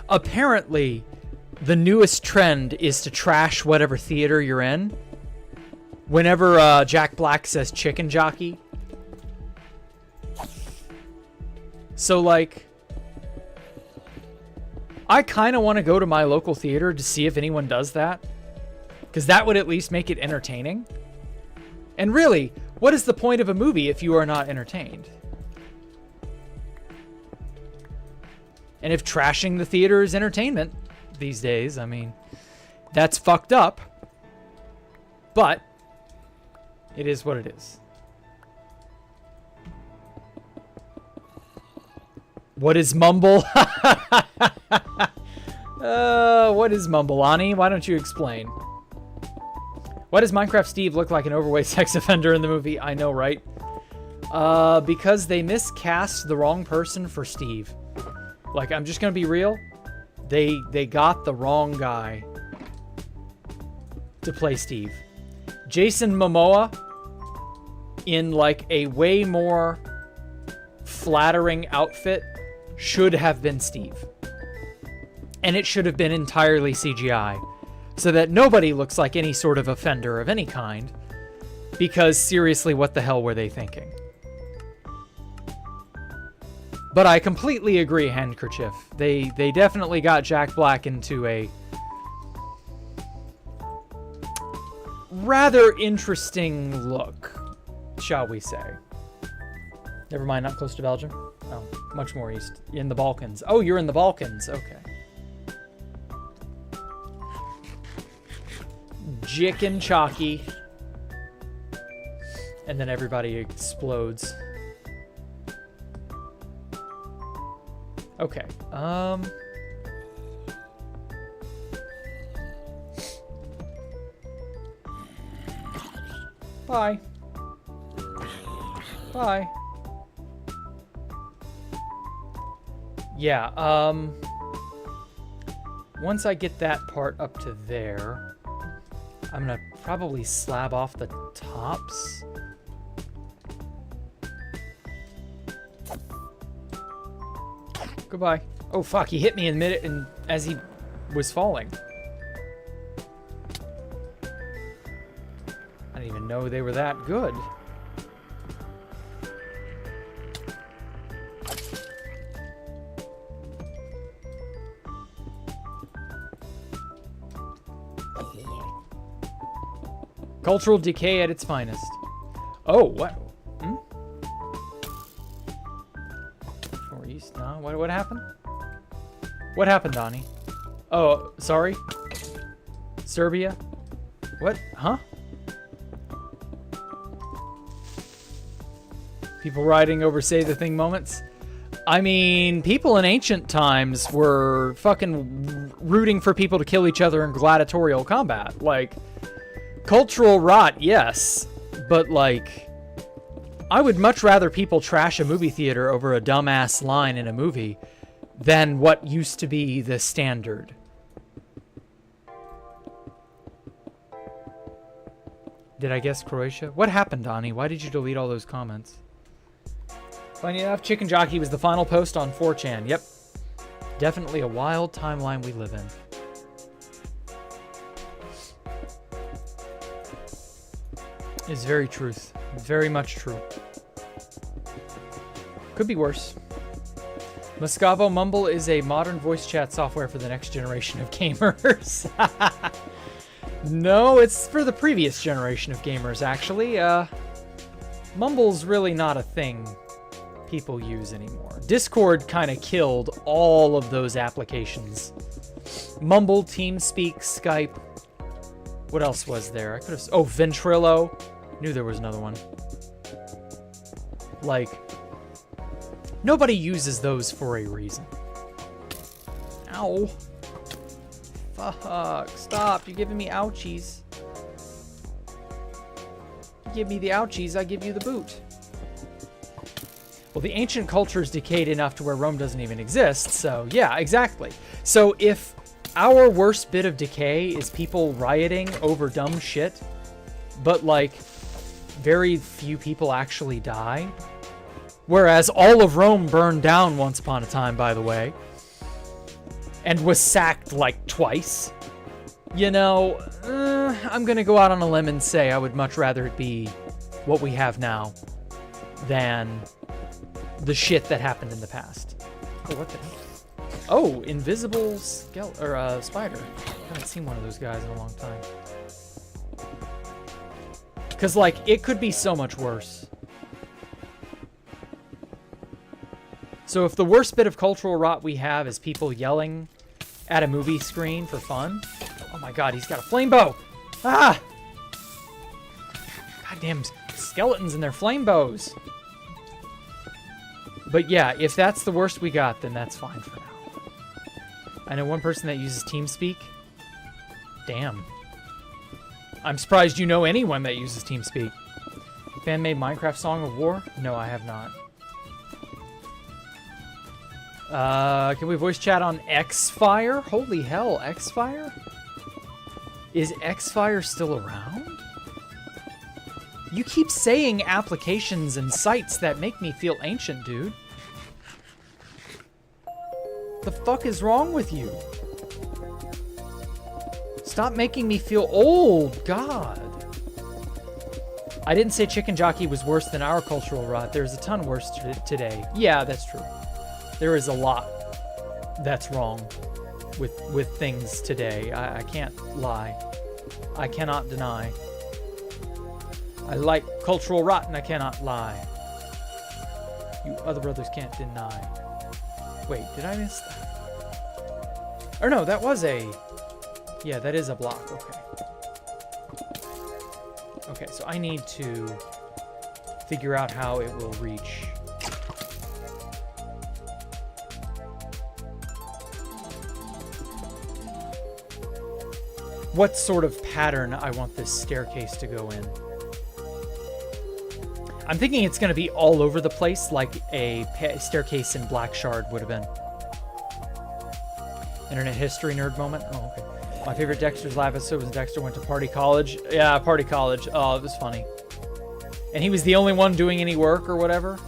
apparently, the newest trend is to trash whatever theater you're in. Whenever Jack Black says chicken jockey. So, like, I kind of want to go to my local theater to see if anyone does that. Because that would at least make it entertaining. And really, what is the point of a movie if you are not entertained? And if trashing the theater is entertainment these days, I mean, that's fucked up. But it is what it is. What is Mumble? What is Mumble, Ani? Why don't you explain? Why does Minecraft Steve look like an overweight sex offender in the movie? I know, right? Because they miscast the wrong person for Steve. Like, I'm just gonna be real. They got the wrong guy to play Steve. Jason Momoa, in like a way more flattering outfit, should have been Steve. And it should have been entirely CGI, so that nobody looks like any sort of offender of any kind. Because seriously, what the hell were they thinking? But I completely agree, Handkerchief. They definitely got Jack Black into a rather interesting look, shall we say. Never mind, not close to Belgium. Oh, much more east. In the Balkans. Oh, you're in the Balkans. Okay. Jick and Chalky. And then everybody explodes. Okay. Bye. Bye. Yeah, once I get that part up to there, I'm gonna probably slab off the tops. Goodbye. Oh fuck, he hit me in mid and as he was falling. I didn't even know they were that good. Cultural decay at its finest. Oh, what? Hmm? Or east? No, what happened? What happened, Donnie? Oh, sorry. Serbia? What? Huh? People riding over say the thing moments? I mean, people in ancient times were fucking rooting for people to kill each other in gladiatorial combat. Like, cultural rot, yes, but like, I would much rather people trash a movie theater over a dumbass line in a movie than what used to be the standard. Did I guess Croatia? What happened, Donnie? Why did you delete all those comments? Funny enough, Chicken Jockey was the final post on 4chan. Yep. Definitely a wild timeline we live in. Is very truth. Very much true. Could be worse. Moscavo Mumble is a modern voice chat software for the next generation of gamers. No, it's for the previous generation of gamers, actually. Mumble's really not a thing people use anymore. Discord kind of killed all of those applications. Mumble, TeamSpeak, Skype. What else was there? I could have... Oh, Ventrilo. Knew there was another one. Like, nobody uses those for a reason. Ow. Fuck. Stop. You're giving me ouchies. You're give me the ouchies, I give you the boot. Well, the ancient culture's decayed enough to where Rome doesn't even exist, so yeah, exactly. So if our worst bit of decay is people rioting over dumb shit, but like very few people actually die, whereas all of Rome burned down once upon a time, by the way, and was sacked like twice, you know, I'm gonna go out on a limb and say I would much rather it be what we have now than the shit that happened in the past. Oh, what the hell? Oh, invisible spider. I haven't seen one of those guys in a long time. Because, like, it could be so much worse. So if the worst bit of cultural rot we have is people yelling at a movie screen for fun... Oh my god, he's got a flame bow! Ah! Goddamn skeletons and their flame bows. But yeah, if that's the worst we got, then that's fine for now. I know one person that uses TeamSpeak. Damn. I'm surprised you know anyone that uses TeamSpeak. Fan-made Minecraft Song of War? No, I have not. Can we voice chat on Xfire? Holy hell, Xfire? Is Xfire still around? You keep saying applications and sites that make me feel ancient, dude. The fuck is wrong with you? Stop making me feel old, God. I didn't say Chicken Jockey was worse than our cultural rot. There's a ton worse today. Yeah, that's true. There is a lot that's wrong with things today. I can't lie. I cannot deny. I like cultural rot and I cannot lie. You other brothers can't deny. Wait, did I miss that? Or no, that was a... Yeah, that is a block. Okay. Okay, so I need to figure out how it will reach. What sort of pattern I want this staircase to go in. I'm thinking it's going to be all over the place, like a staircase in Black Shard would have been. Internet history nerd moment. Oh, okay. My favorite Dexter's Lab episode was Dexter went to Party College. Yeah, Party College. Oh, it was funny. And he was the only one doing any work or whatever.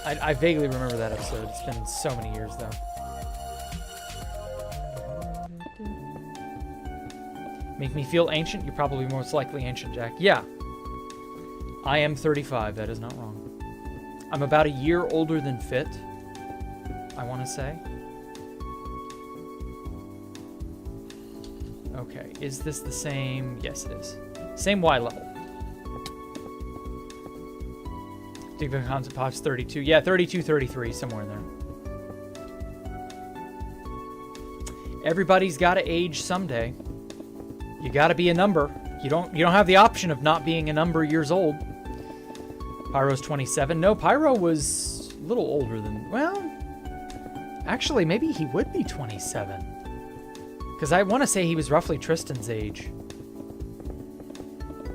I vaguely remember that episode. It's been so many years, though. Make me feel ancient? You're probably most likely ancient, Jack. Yeah. I am 35. That is not wrong. I'm about a year older than Fit, I want to say. Okay. Is this the same? Yes, it is. Same Y level. Dig the concept pops 32. Yeah, 32, 33, somewhere in there. Everybody's got to age someday. You got to be a number. You don't have the option of not being a number years old. Pyro's 27. No, Pyro was a little older than... Well, actually, maybe he would be 27. Because I want to say he was roughly Tristan's age.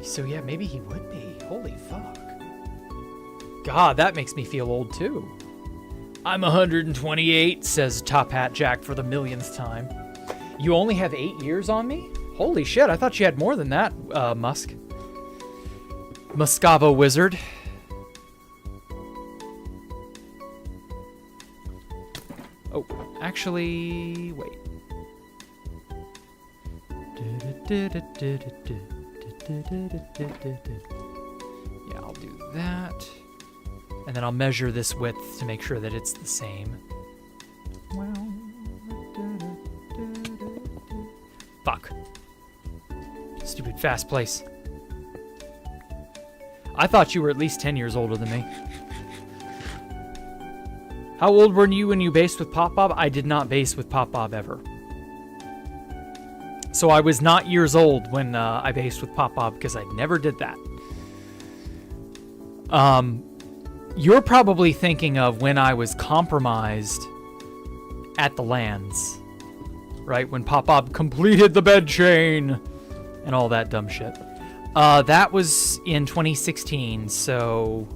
So yeah, maybe he would be. Holy fuck. God, that makes me feel old too. I'm 128, says Top Hat Jack for the millionth time. You only have 8 years on me? Holy shit, I thought you had more than that, Musk. Muscavo Wizard. Oh, actually, wait. Yeah, I'll do that. And then I'll measure this width to make sure that it's the same. Fuck. Stupid fast place. I thought you were at least 10 years older than me. How old were you when you based with Pop Bob? I did not base with Pop Bob ever. So I was not years old when I based with Pop Bob because I never did that. You're probably thinking of when I was compromised at the lands. Right? When Pop Bob completed the bed chain and all that dumb shit. That was in 2016, so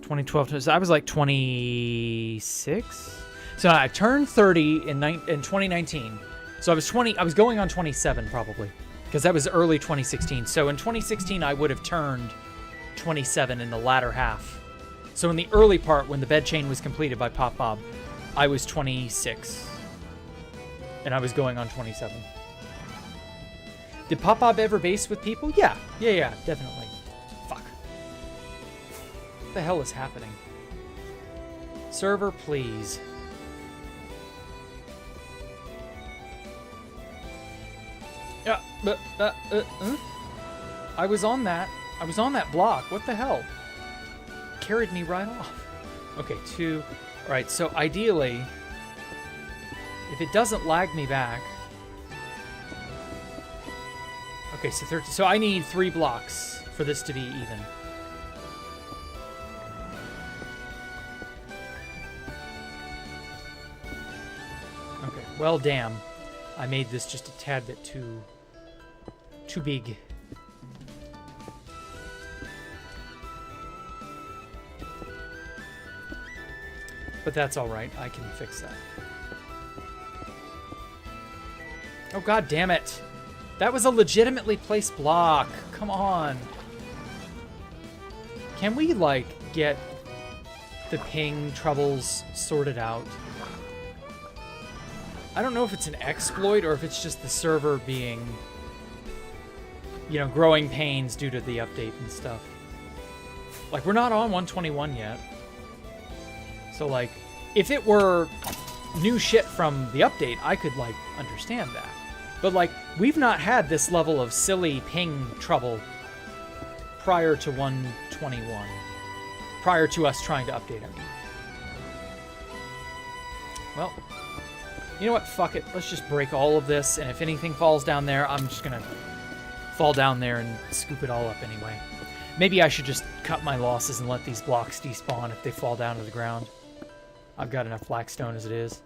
2012. So I was like 26. So I turned 30 in 2019. So I was 20. I was going on 27 probably, because that was early 2016. So in 2016, I would have turned 27 in the latter half. So in the early part, when the bed chain was completed by Pop Bob, I was 26, and I was going on 27. Did Pop Bob ever base with people? Yeah, definitely. Fuck. What the hell is happening? Server, please. Yeah, I was on that. I was on that block. What the hell? Carried me right off. Okay, 2. All right, so ideally, if it doesn't lag me back. Okay, so 13. So I need 3 blocks for this to be even. Okay, well, damn. I made this just a tad bit too big. But that's all right. I can fix that. Oh, god damn it. That was a legitimately placed block. Come on. Can we, like, get the ping troubles sorted out? I don't know if it's an exploit or if it's just the server being, you know, growing pains due to the update and stuff. Like, we're not on 121 yet. So, like, if it were new shit from the update, I could, like, understand that. But, like, we've not had this level of silly ping trouble prior to 121. Prior to us trying to update it. Well, you know what? Fuck it. Let's just break all of this, and if anything falls down there, I'm just gonna fall down there and scoop it all up anyway. Maybe I should just cut my losses and let these blocks despawn if they fall down to the ground. I've got enough blackstone as it is.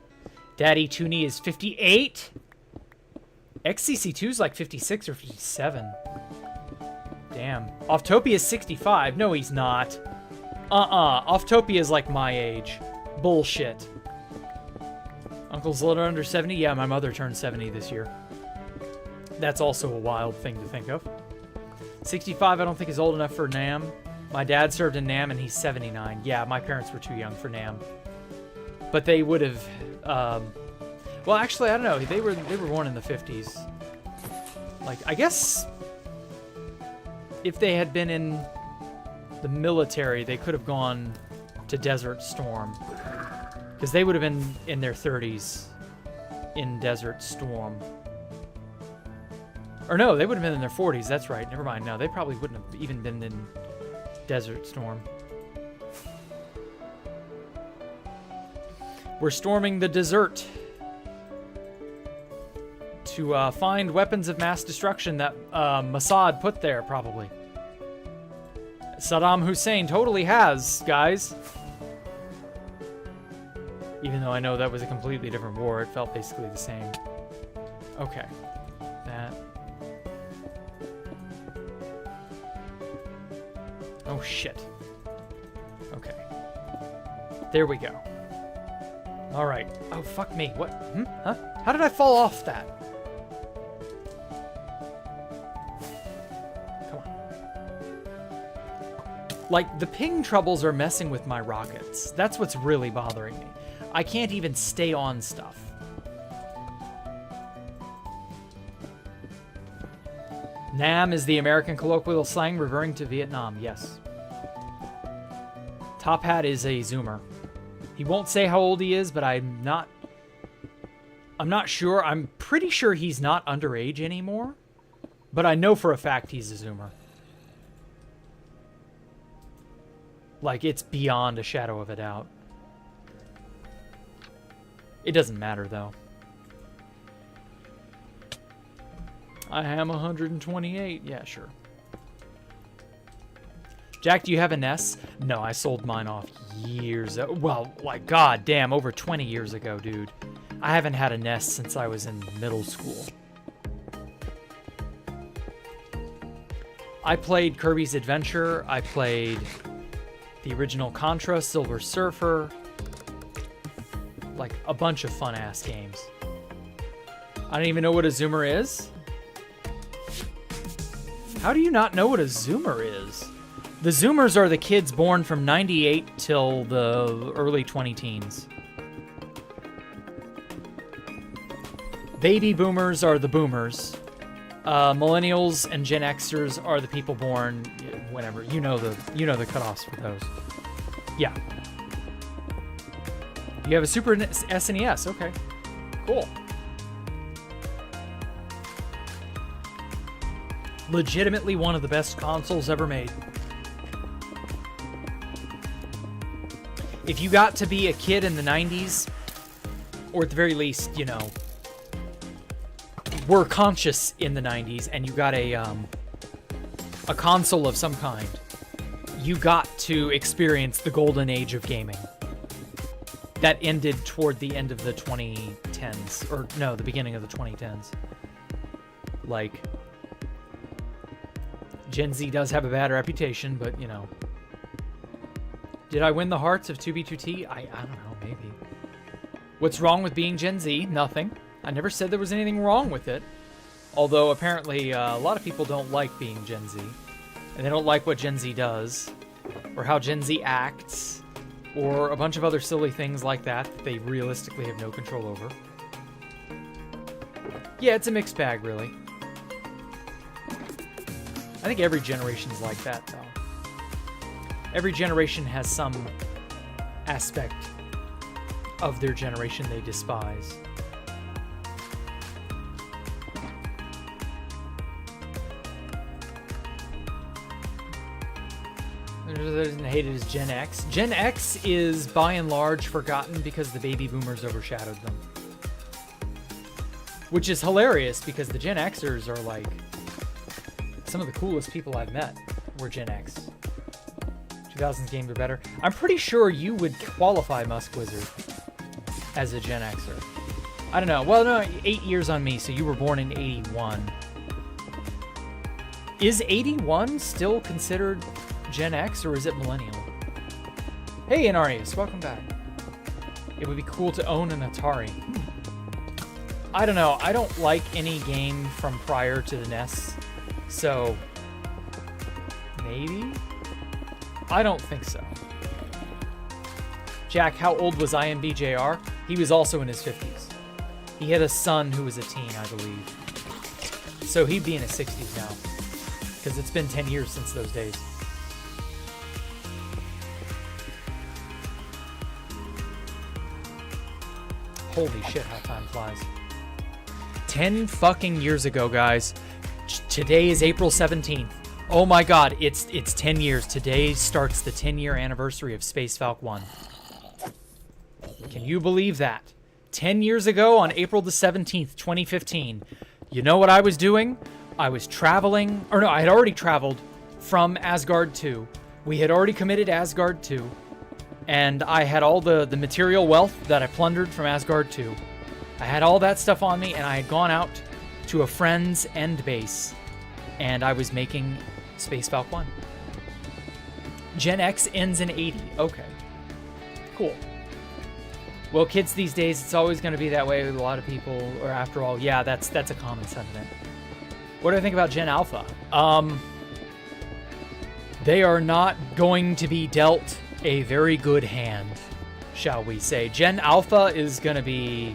Daddy Tooney is 58. XCC2 is like 56 or 57. Damn. Offtopia is 65. No, he's not. Offtopia is like my age. Bullshit. Uncle's a little under 70? Yeah, my mother turned 70 this year. That's also a wild thing to think of. 65 I don't think is old enough for NAM. My dad served in NAM and he's 79. Yeah, my parents were too young for NAM. But they would have... well, actually, I don't know. They were born in the 50s. Like, I guess... if they had been in the military, they could have gone to Desert Storm. Because they would have been in their 30s in Desert Storm. Or no, they would have been in their 40s. That's right. Never mind. No, they probably wouldn't have even been in Desert Storm. We're storming the desert to find weapons of mass destruction that Mossad put there, probably. Saddam Hussein totally has, guys. Even though I know that was a completely different war, it felt basically the same. Okay. That. Oh, shit. Okay. There we go. All right. Oh, fuck me. What? Huh? How did I fall off that? Come on. Like, the ping troubles are messing with my rockets. That's what's really bothering me. I can't even stay on stuff. Nam is the American colloquial slang referring to Vietnam. Yes. Top Hat is a Zoomer. He won't say how old he is, but I'm not sure. I'm pretty sure he's not underage anymore, but I know for a fact he's a Zoomer. Like, it's beyond a shadow of a doubt. It doesn't matter, though. I am 128. Yeah, sure. Jack, do you have a NES? No, I sold mine off years ago. Well, like, god damn, over 20 years ago, dude. I haven't had a NES since I was in middle school. I played Kirby's Adventure. I played the original Contra, Silver Surfer. Like, a bunch of fun-ass games. I don't even know what a Zoomer is. How do you not know what a Zoomer is? The Zoomers are the kids born from 98 till the early 20-teens. Baby boomers are the boomers. Millennials and Gen Xers are the people born whenever. You know the cutoffs for those. Yeah. You have a Super SNES. Okay. Cool. Legitimately one of the best consoles ever made. If you got to be a kid in the 90s, or at the very least, you know, were conscious in the 90s, and you got a console of some kind, you got to experience the golden age of gaming. That ended toward the end of the 2010s, or no, the beginning of the 2010s. Like, Gen Z does have a bad reputation, but, you know. Did I win the hearts of 2B2T? I don't know, maybe. What's wrong with being Gen Z? Nothing. I never said there was anything wrong with it. Although, apparently, a lot of people don't like being Gen Z. And they don't like what Gen Z does. Or how Gen Z acts. Or a bunch of other silly things like that they realistically have no control over. Yeah, it's a mixed bag, really. I think every generation's like that, though. Every generation has some aspect of their generation they despise. Doesn't hate it as Gen X. Gen X is by and large forgotten because the baby boomers overshadowed them. Which is hilarious because the Gen Xers are like some of the coolest people I've met were Gen X. 2000s games are better. I'm pretty sure you would qualify Musk Wizard as a Gen Xer. I don't know. Well, no, 8 years on me, so you were born in 81. Is 81 still considered Gen X, or is it millennial? Hey, Inarius, welcome back. It would be cool to own an Atari. I don't know. I don't like any game from prior to the NES, so maybe? I don't think so. Jack, how old was IMBJR? He was also in his 50s. He had a son who was a teen, I believe. So he'd be in his 60s now, because it's been 10 years since those days. Holy shit, how time flies. 10 fucking years ago, guys. Today is April 17th. Oh my god, it's 10 years. Today starts the 10-year anniversary of Space Falcon 1. Can you believe that? 10 years ago on April the 17th, 2015. You know what I was doing? I was traveling, or no, I had already traveled from Asgard 2. We had already committed Asgard 2. And I had all the material wealth that I plundered from Asgard 2. I had all that stuff on me, and I had gone out to a friend's end base. And I was making Space Falcon 1. Gen X ends in 80. Okay. Cool. Well, kids these days, it's always going to be that way with a lot of people. Or after all, yeah, that's a common sentiment. What do I think about Gen Alpha? They are not going to be dealt a very good hand, shall we say. Gen Alpha is going to be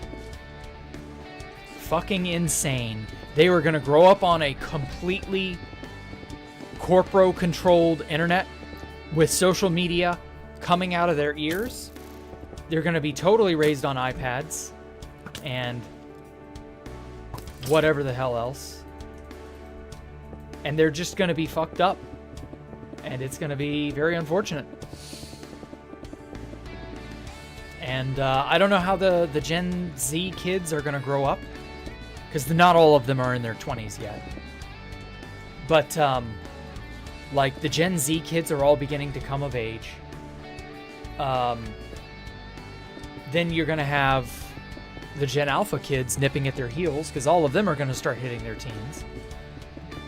fucking insane. They were going to grow up on a completely corporo-controlled internet with social media coming out of their ears. They're going to be totally raised on iPads and whatever the hell else. And they're just going to be fucked up. And it's going to be very unfortunate. And I don't know how the Gen Z kids are going to grow up. Because not all of them are in their 20s yet. But, like, the Gen Z kids are all beginning to come of age. Then you're going to have the Gen Alpha kids nipping at their heels, because all of them are going to start hitting their teens.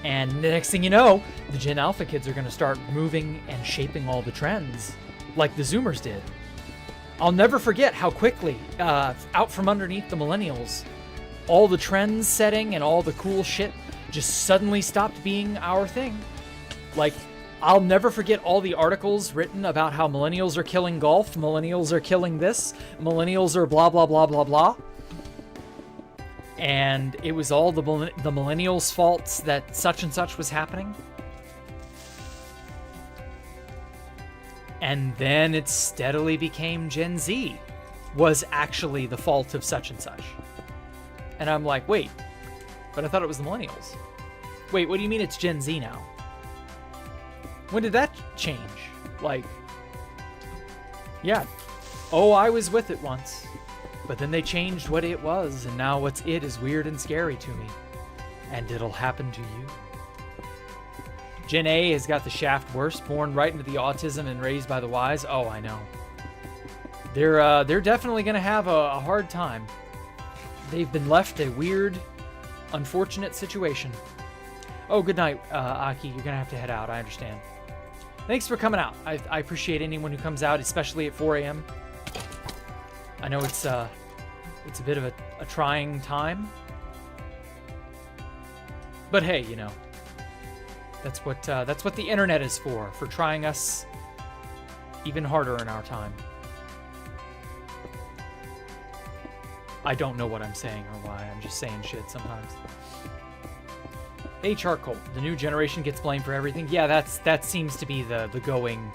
And the next thing you know, the Gen Alpha kids are going to start moving and shaping all the trends like the Zoomers did. I'll never forget how quickly, out from underneath the millennials, all the trends setting and all the cool shit just suddenly stopped being our thing. Like, I'll never forget all the articles written about how millennials are killing golf, millennials are killing this, millennials are blah, blah, blah, blah, blah. And it was all the millennials' faults that such and such was happening. And then it steadily became Gen Z was actually the fault of such and such. And I'm like, wait, but I thought it was the millennials. Wait, what do you mean it's Gen Z now? When did that change? Like, yeah. Oh, I was with it once. But then they changed what it was, and now what's it is weird and scary to me. And it'll happen to you. Gen A has got the shaft worse, born right into the autism and raised by the wise. Oh, I know. They're definitely going to have a hard time. They've been left a weird, unfortunate situation. Oh, good night, Aki. You're going to have to head out. I understand. Thanks for coming out. I appreciate anyone who comes out, especially at 4 a.m. I know it's a bit of a trying time. But hey, you know, that's what the internet is for trying us even harder in our time. I don't know what I'm saying or why. I'm just saying shit sometimes. Hey, Charcoal. The new generation gets blamed for everything. Yeah, that seems to be the going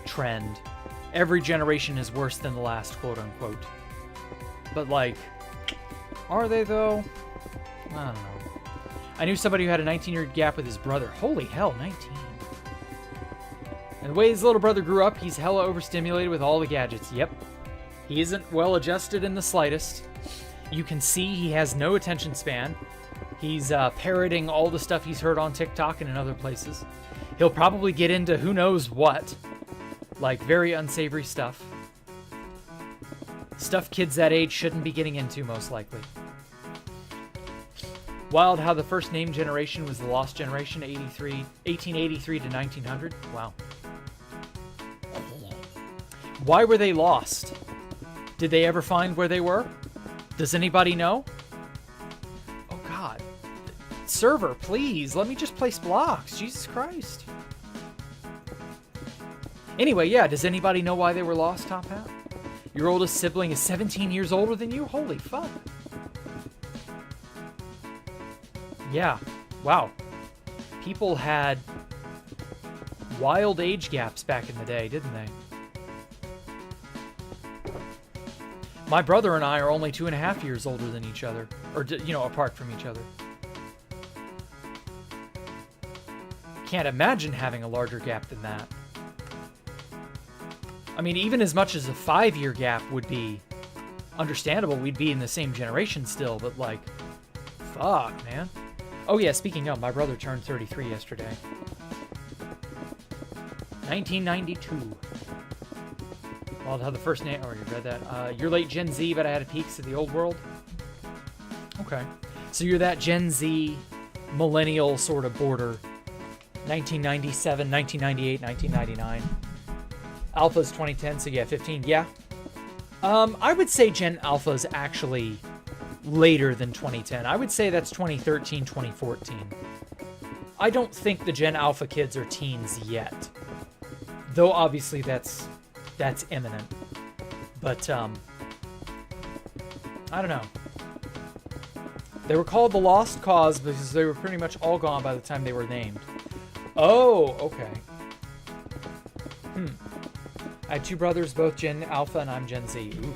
trend. Every generation is worse than the last, quote unquote. But like, are they though? I don't know. I knew somebody who had a 19-year gap with his brother. Holy hell, 19. And the way his little brother grew up, he's hella overstimulated with all the gadgets. Yep. He isn't well adjusted in the slightest. You can see he has no attention span. He's parroting all the stuff he's heard on TikTok and in other places. He'll probably get into who knows what. Like very unsavory stuff. Stuff kids that age shouldn't be getting into, most likely. Wild how the first named generation was the lost generation, 1883 to 1900. Wow. Why were they lost? Did they ever find where they were? Does anybody know? Oh God. Server, please, let me just place blocks. Jesus Christ. Anyway, yeah, does anybody know why they were lost, Top Hat? Your oldest sibling is 17 years older than you? Holy fuck. Yeah, wow. People had wild age gaps back in the day, didn't they? My brother and I are only 2.5 years older than each other. Or, you know, apart from each other. Can't imagine having a larger gap than that. I mean, even as much as a 5-year gap would be understandable, we'd be in the same generation still, but like, fuck, man. Oh yeah, speaking of, my brother turned 33 yesterday. 1992. Well, how the first name, oh, you read that. You're late Gen Z, but I had a peeks of the old world. Okay. So you're that Gen Z millennial sort of border. 1997, 1998, 1999. Alpha's 2010, so yeah, 15, yeah. I would say Gen Alpha's actually later than 2010. I would say that's 2013, 2014. I don't think the Gen Alpha kids are teens yet. Though obviously that's imminent. But, I don't know. They were called the Lost Cause because they were pretty much all gone by the time they were named. Oh, okay. I had 2 brothers, both Gen Alpha, and I'm Gen Z. Ooh.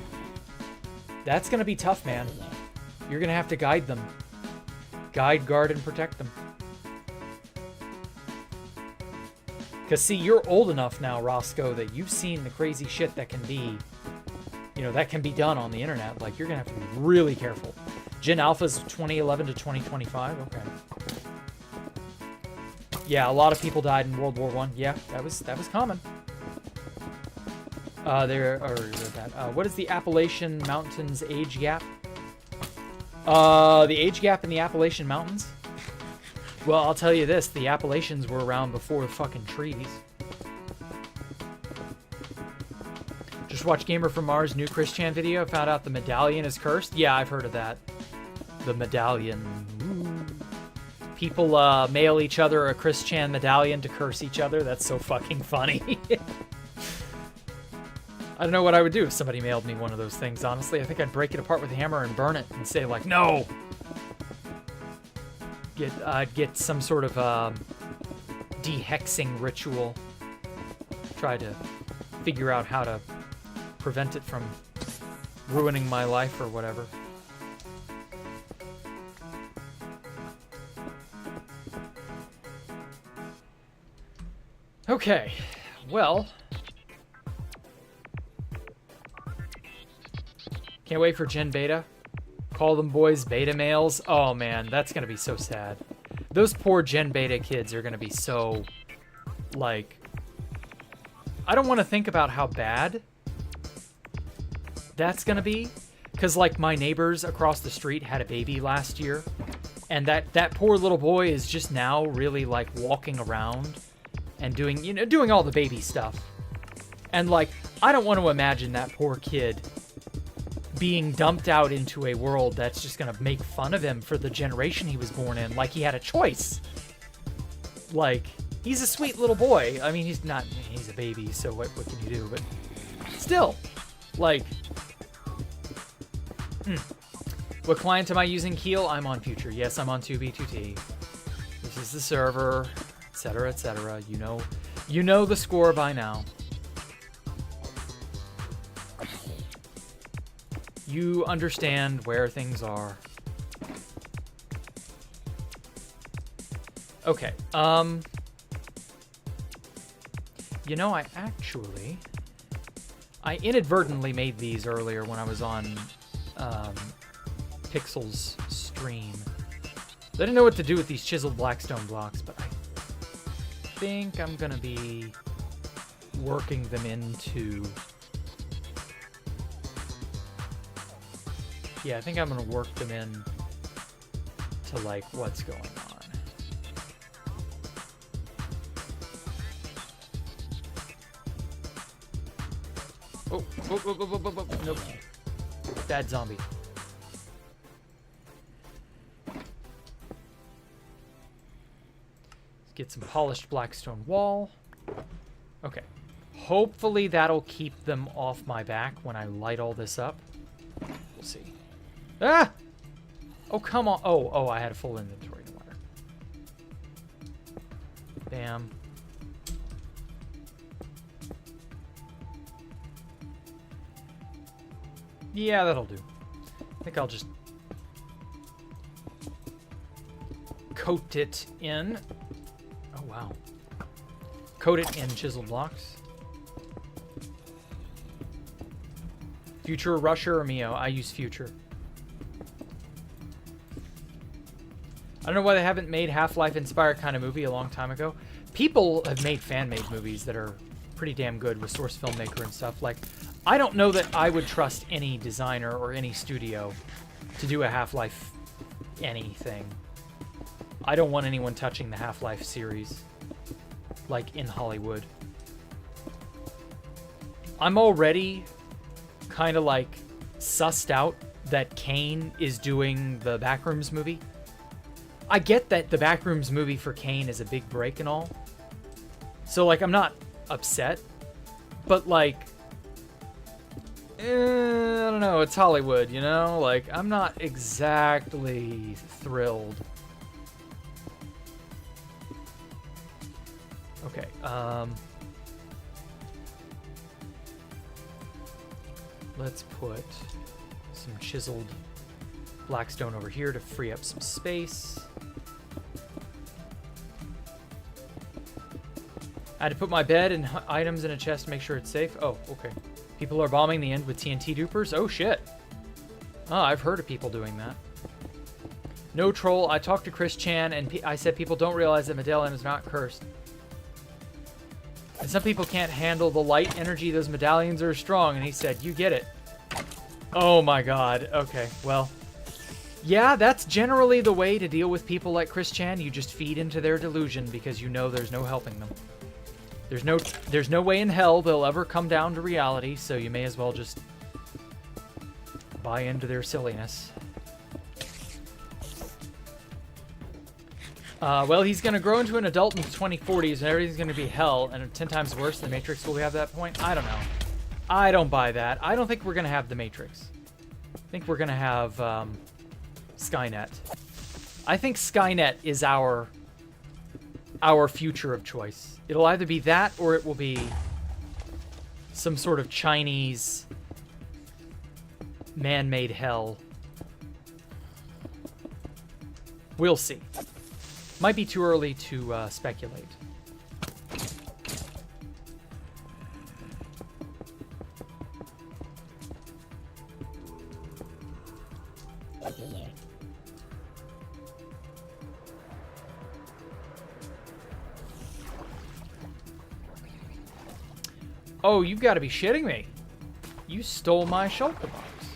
That's going to be tough, man. You're going to have to guide them. Guide, guard, and protect them. Because, see, you're old enough now, Roscoe, that you've seen the crazy shit that can be, you know, that can be done on the internet. Like, you're going to have to be really careful. Gen Alpha's 2011 to 2025? Okay. Yeah, a lot of people died in World War I. Yeah, that was common. What is the Appalachian Mountains age gap? The age gap in the Appalachian Mountains? Well, I'll tell you this, the Appalachians were around before the fucking trees. Just watched Gamer from Mars' new Chris Chan video, found out the medallion is cursed. Yeah, I've heard of that. The medallion. Ooh. People mail each other a Chris Chan medallion to curse each other. That's so fucking funny. I don't know what I would do if somebody mailed me one of those things, honestly. I think I'd break it apart with a hammer and burn it and say, like, no! I'd get some sort of dehexing ritual. Try to figure out how to prevent it from ruining my life or whatever. Okay, well... Can't wait for Gen Beta. Call them boys beta males. Oh man, that's gonna be so sad. Those poor Gen Beta kids are gonna be so, like... I don't want to think about how bad that's gonna be. Because, like, my neighbors across the street had a baby last year. And that poor little boy is just now really, like, walking around and doing, you know, doing all the baby stuff. And, like, I don't want to imagine that poor kid being dumped out into a world that's just gonna make fun of him for the generation he was born in, like he had a choice. Like, he's a sweet little boy. I mean, he's a baby, so what can you do? But still, like, what client am I using, Keel? I'm on Future. Yes, I'm on 2B2T. This is the server, etc., etc. You know the score by now. You understand where things are. Okay, you know, I inadvertently made these earlier when I was on Pixel's stream. I didn't know what to do with these chiseled blackstone blocks, but I think I'm gonna be working them into... Yeah, I think I'm gonna work them in to, like, what's going on. Oh, nope. Bad zombie. Let's get some polished blackstone wall. Okay. Hopefully that'll keep them off my back when I light all this up. We'll see. Ah! Oh, come on. Oh, I had a full inventory. No matter. Bam. Yeah, that'll do. I think I'll just coat it in. Oh, wow. Coat it in chisel blocks. Future, Rusher, or Mio? I use Future. I don't know why they haven't made Half-Life inspired kind of movie a long time ago. People have made fan-made movies that are pretty damn good with Source Filmmaker and stuff. Like, I don't know that I would trust any designer or any studio to do a Half-Life anything. I don't want anyone touching the Half-Life series, like, in Hollywood. I'm already kind of, like, sussed out that Kane is doing the Backrooms movie. I get that the Backrooms movie for Kane is a big break and all. So, like, I'm not upset. But, like, I don't know. It's Hollywood, you know? Like, I'm not exactly thrilled. Okay, let's put some chiseled blackstone over here to free up some space. I had to put my bed and items in a chest to make sure it's safe. Oh, okay. People are bombing the end with TNT dupers? Oh, shit. Oh, I've heard of people doing that. No troll. I talked to Chris Chan, and I said people don't realize that medallion is not cursed. And some people can't handle the light energy. Those medallions are strong. And he said, you get it. Oh, my God. Okay, well. Yeah, that's generally the way to deal with people like Chris Chan. You just feed into their delusion because you know there's no helping them. There's no way in hell they'll ever come down to reality, so you may as well just buy into their silliness. Well, he's going to grow into an adult in the 2040s and everything's going to be hell and 10 times worse than the Matrix will we have at that point? I don't know. I don't buy that. I don't think we're going to have the Matrix. I think we're going to have Skynet. I think Skynet is our future of choice. It'll either be that or it will be some sort of Chinese man-made hell. We'll see. Might be too early to speculate. Oh, you've got to be shitting me. You stole my shulker box.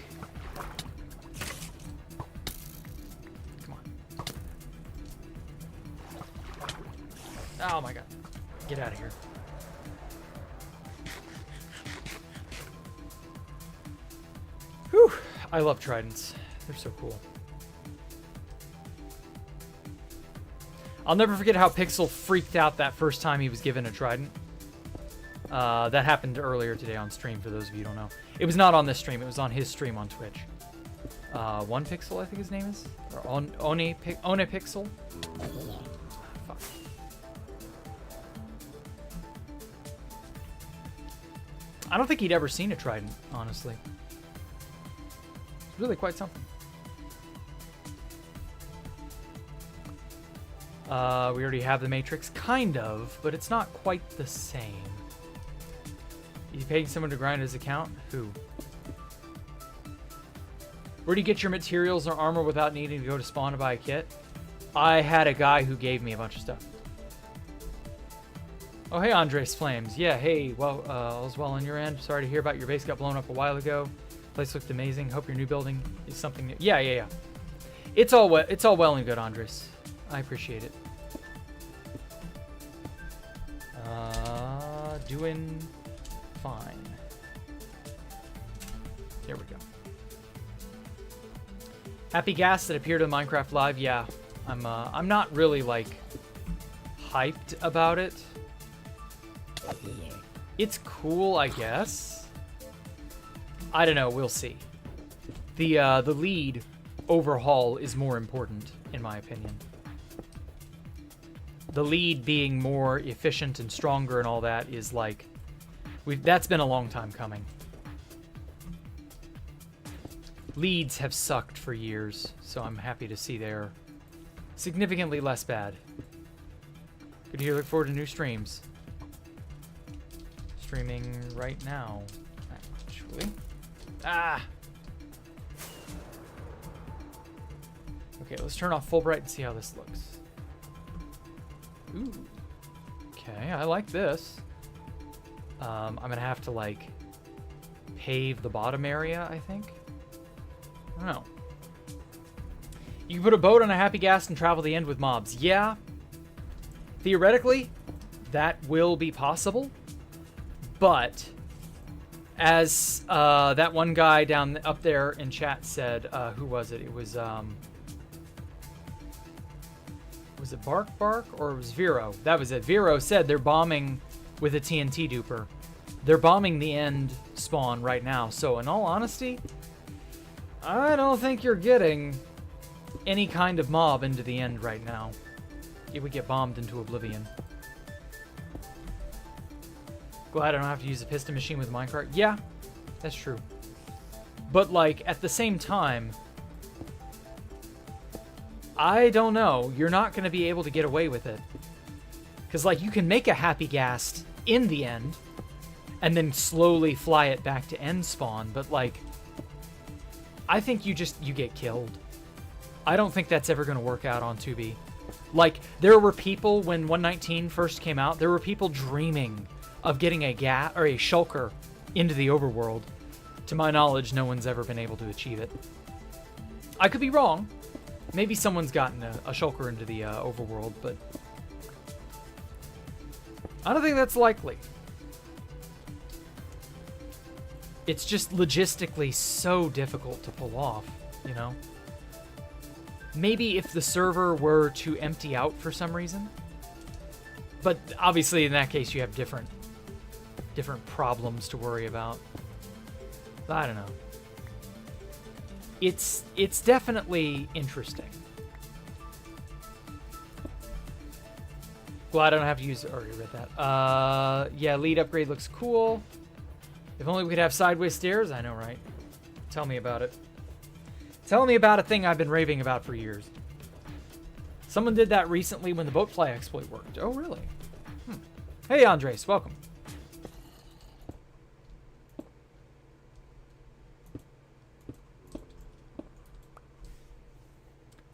Come on. Oh my god. Get out of here. Whew. I love tridents. They're so cool. I'll never forget how Pixel freaked out that first time he was given a trident. That happened earlier today on stream, for those of you who don't know. It was not on this stream, it was on his stream on Twitch. One Pixel, I think his name is? Or One Pixel? Fuck. I don't think he'd ever seen a trident, honestly. It's really quite something. We already have the Matrix, kind of, but it's not quite the same. You paying someone to grind his account? Who? Where do you get your materials or armor without needing to go to spawn to buy a kit? I had a guy who gave me a bunch of stuff. Oh, hey, Andres Flames. Yeah, hey, well, all's well on your end. Sorry to hear about your base got blown up a while ago. Place looked amazing. Hope your new building is something new. Yeah. It's all well and good, Andres. I appreciate it. Doing fine. There we go. Happy Gas that appeared on Minecraft Live. Yeah, I'm not really like hyped about it. It's cool, I guess. I don't know. We'll see. The lead overhaul is more important, in my opinion. The lead being more efficient and stronger and all that is like, that's been a long time coming. Leads have sucked for years, so I'm happy to see they're significantly less bad. Good to hear. Look forward to new streams. Streaming right now, actually. Okay, let's turn off Fulbright and see how this looks. Ooh. Okay, I like this. I'm gonna have to like pave the bottom area, I think. I don't know. You can put a boat on a Happy Gas and travel the end with mobs. Yeah. Theoretically, that will be possible. But as that one guy down up there in chat said, who was it? It was it Bark or it was Vero? That was it. Vero said they're bombing with a TNT duper. They're bombing the end spawn right now. So in all honesty, I don't think you're getting any kind of mob into the end right now. It would get bombed into oblivion. Glad I don't have to use a piston machine with minecart. Yeah, that's true. But like at the same time, I don't know. You're not going to be able to get away with it. Because, like, you can make a Happy Gas in the end and then slowly fly it back to end spawn. But, like, I think you get killed. I don't think that's ever going to work out on 2B. Like, there were people, when 119 first came out, there were people dreaming of getting a shulker into the overworld. To my knowledge, no one's ever been able to achieve it. I could be wrong. Maybe someone's gotten a shulker into the overworld, but I don't think that's likely. It's just logistically so difficult to pull off, you know? Maybe if the server were to empty out for some reason. But obviously in that case you have different problems to worry about. But I don't know. It's definitely interesting. Glad I don't have to use... Already read that. Yeah, lead upgrade looks cool. If only we could have sideways stairs. I know, right? Tell me about it. Tell me about a thing I've been raving about for years. Someone did that recently when the boatfly exploit worked. Oh, really? Hey, Andres, welcome.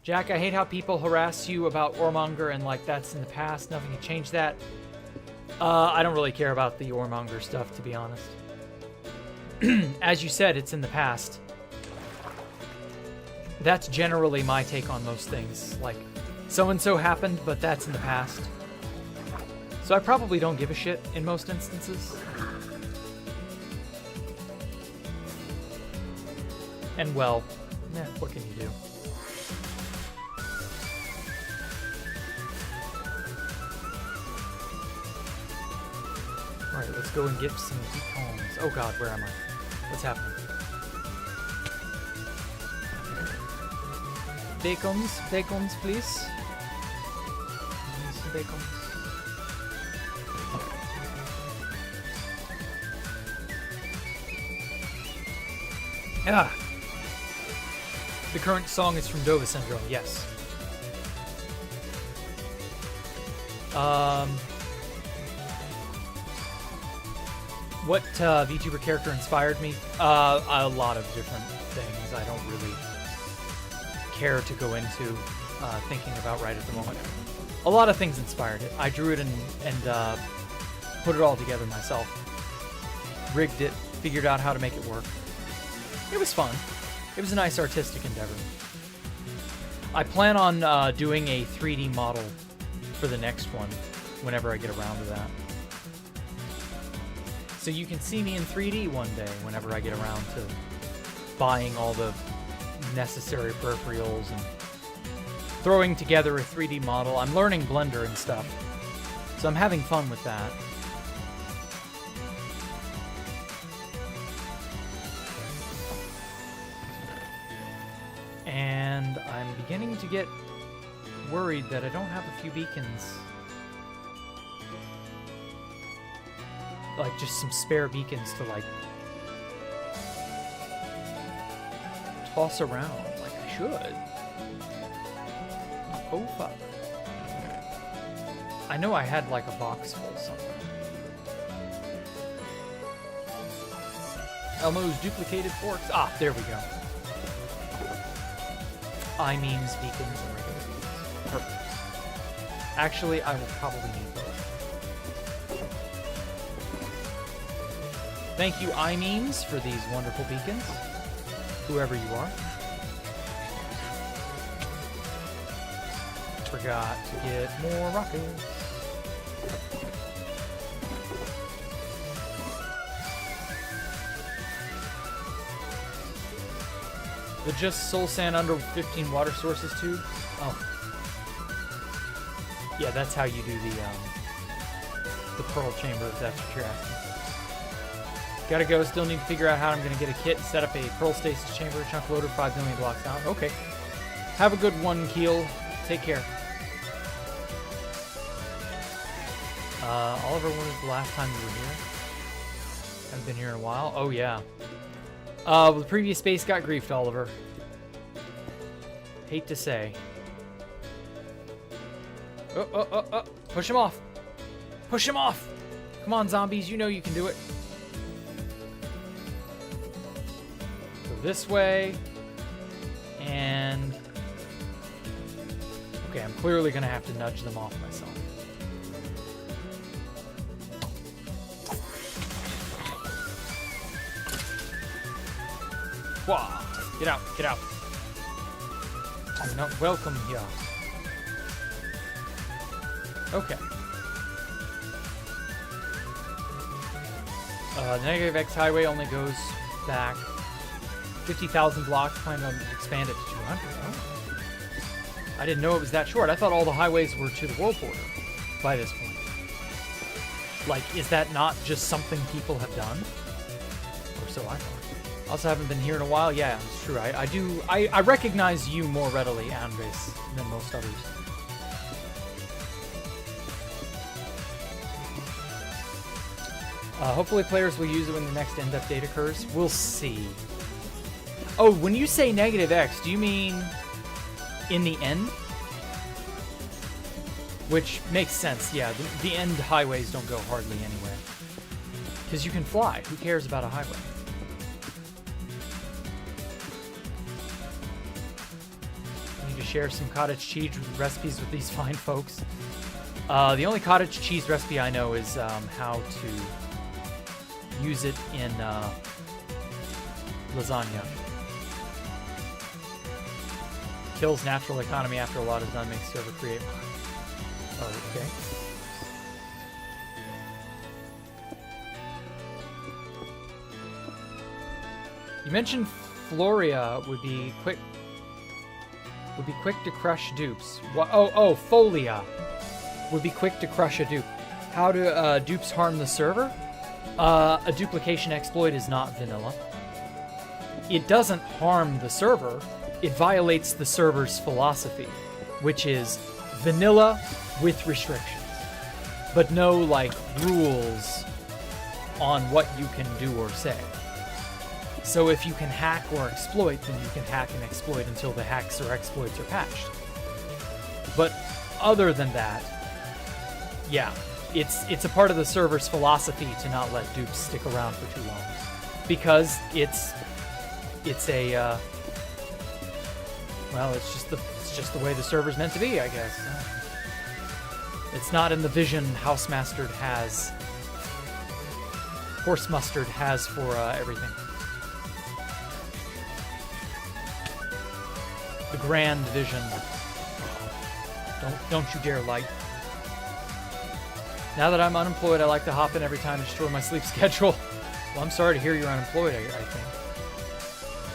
Jack, I hate how people harass you about Ormonger and like that's in the past. Nothing can change that. I don't really care about the Ormonger stuff, to be honest. As you said, it's in the past. That's generally my take on most things. Like, so-and-so happened, but that's in the past. So I probably don't give a shit in most instances. And well, what can you do? Alright, let's go and get some deep homes. Oh god, where am I? What's happening? Bacons, please. Some bacons. Ah! The current song is from Dova Syndrome, yes. What VTuber character inspired me? A lot of different things. I don't really care to go into thinking about right at the moment. A lot of things inspired it. I drew it and put it all together myself. Rigged it, figured out how to make it work. It was fun. It was a nice artistic endeavor. I plan on doing a 3D model for the next one whenever I get around to that. So you can see me in 3D one day whenever I get around to buying all the necessary peripherals and throwing together a 3D model. I'm learning Blender and stuff, so I'm having fun with that. And I'm beginning to get worried that I don't have a few beacons. Like, just some spare beacons to, like, toss around like I should. Oh, fuck. I know I had, like, a box full somewhere. Elmo's duplicated forks. Ah, there we go. I means beacons and regular beacons. Perfect. Actually, I will probably need both. Thank you, iMemes, for these wonderful beacons. Whoever you are. Forgot to get more rockets. The just soul sand under 15 water sources too? Oh. Yeah, that's how you do the pearl chamber, if that's what you're asking. Gotta go, still need to figure out how I'm gonna get a kit and set up a pearl stasis chamber, chunk loader 5 million blocks down. Okay. Have a good one, Keel. Take care. Oliver, when was the last time you were here? Haven't been here in a while. Oh, yeah. The previous base got griefed, Oliver. Hate to say. Oh. Push him off. Push him off. Come on, zombies. You know you can do it. Go this way. And... okay, I'm clearly going to have to nudge them off myself. Wah! Get out, get out. You're not welcome here. Okay. The negative X highway only goes back 50,000 blocks. Plan to expand it to 200. Oh. I didn't know it was that short. I thought all the highways were to the world border by this point. Like, is that not just something people have done? Or so I thought. Also haven't been here in a while. Yeah, it's true. I recognize you more readily, Andres, than most others. Hopefully players will use it when the next end update occurs. We'll see. Oh, when you say negative X, do you mean in the end? Which makes sense, yeah. The end highways don't go hardly anywhere. Because you can fly. Who cares about a highway? I need to share some cottage cheese recipes with these fine folks. The only cottage cheese recipe I know is how to use it in lasagna. Kills natural economy after a lot is done, makes server create. Oh, okay. You mentioned Floria would be quick to crush dupes. Oh, Folia would be quick to crush a dupe. How do dupes harm the server? A duplication exploit is not vanilla. It doesn't harm the server. It violates the server's philosophy, which is vanilla with restrictions, but no, like, rules on what you can do or say. So if you can hack or exploit, then you can hack and exploit until the hacks or exploits are patched. But other than that, yeah, it's a part of the server's philosophy to not let dupes stick around for too long, because it's a well, it's just the way the server's meant to be, I guess. It's not in the vision House Mustard has for everything. The grand vision. Don't you dare light. Now that I'm unemployed, I like to hop in every time to destroy my sleep schedule. Well, I'm sorry to hear you're unemployed, I think.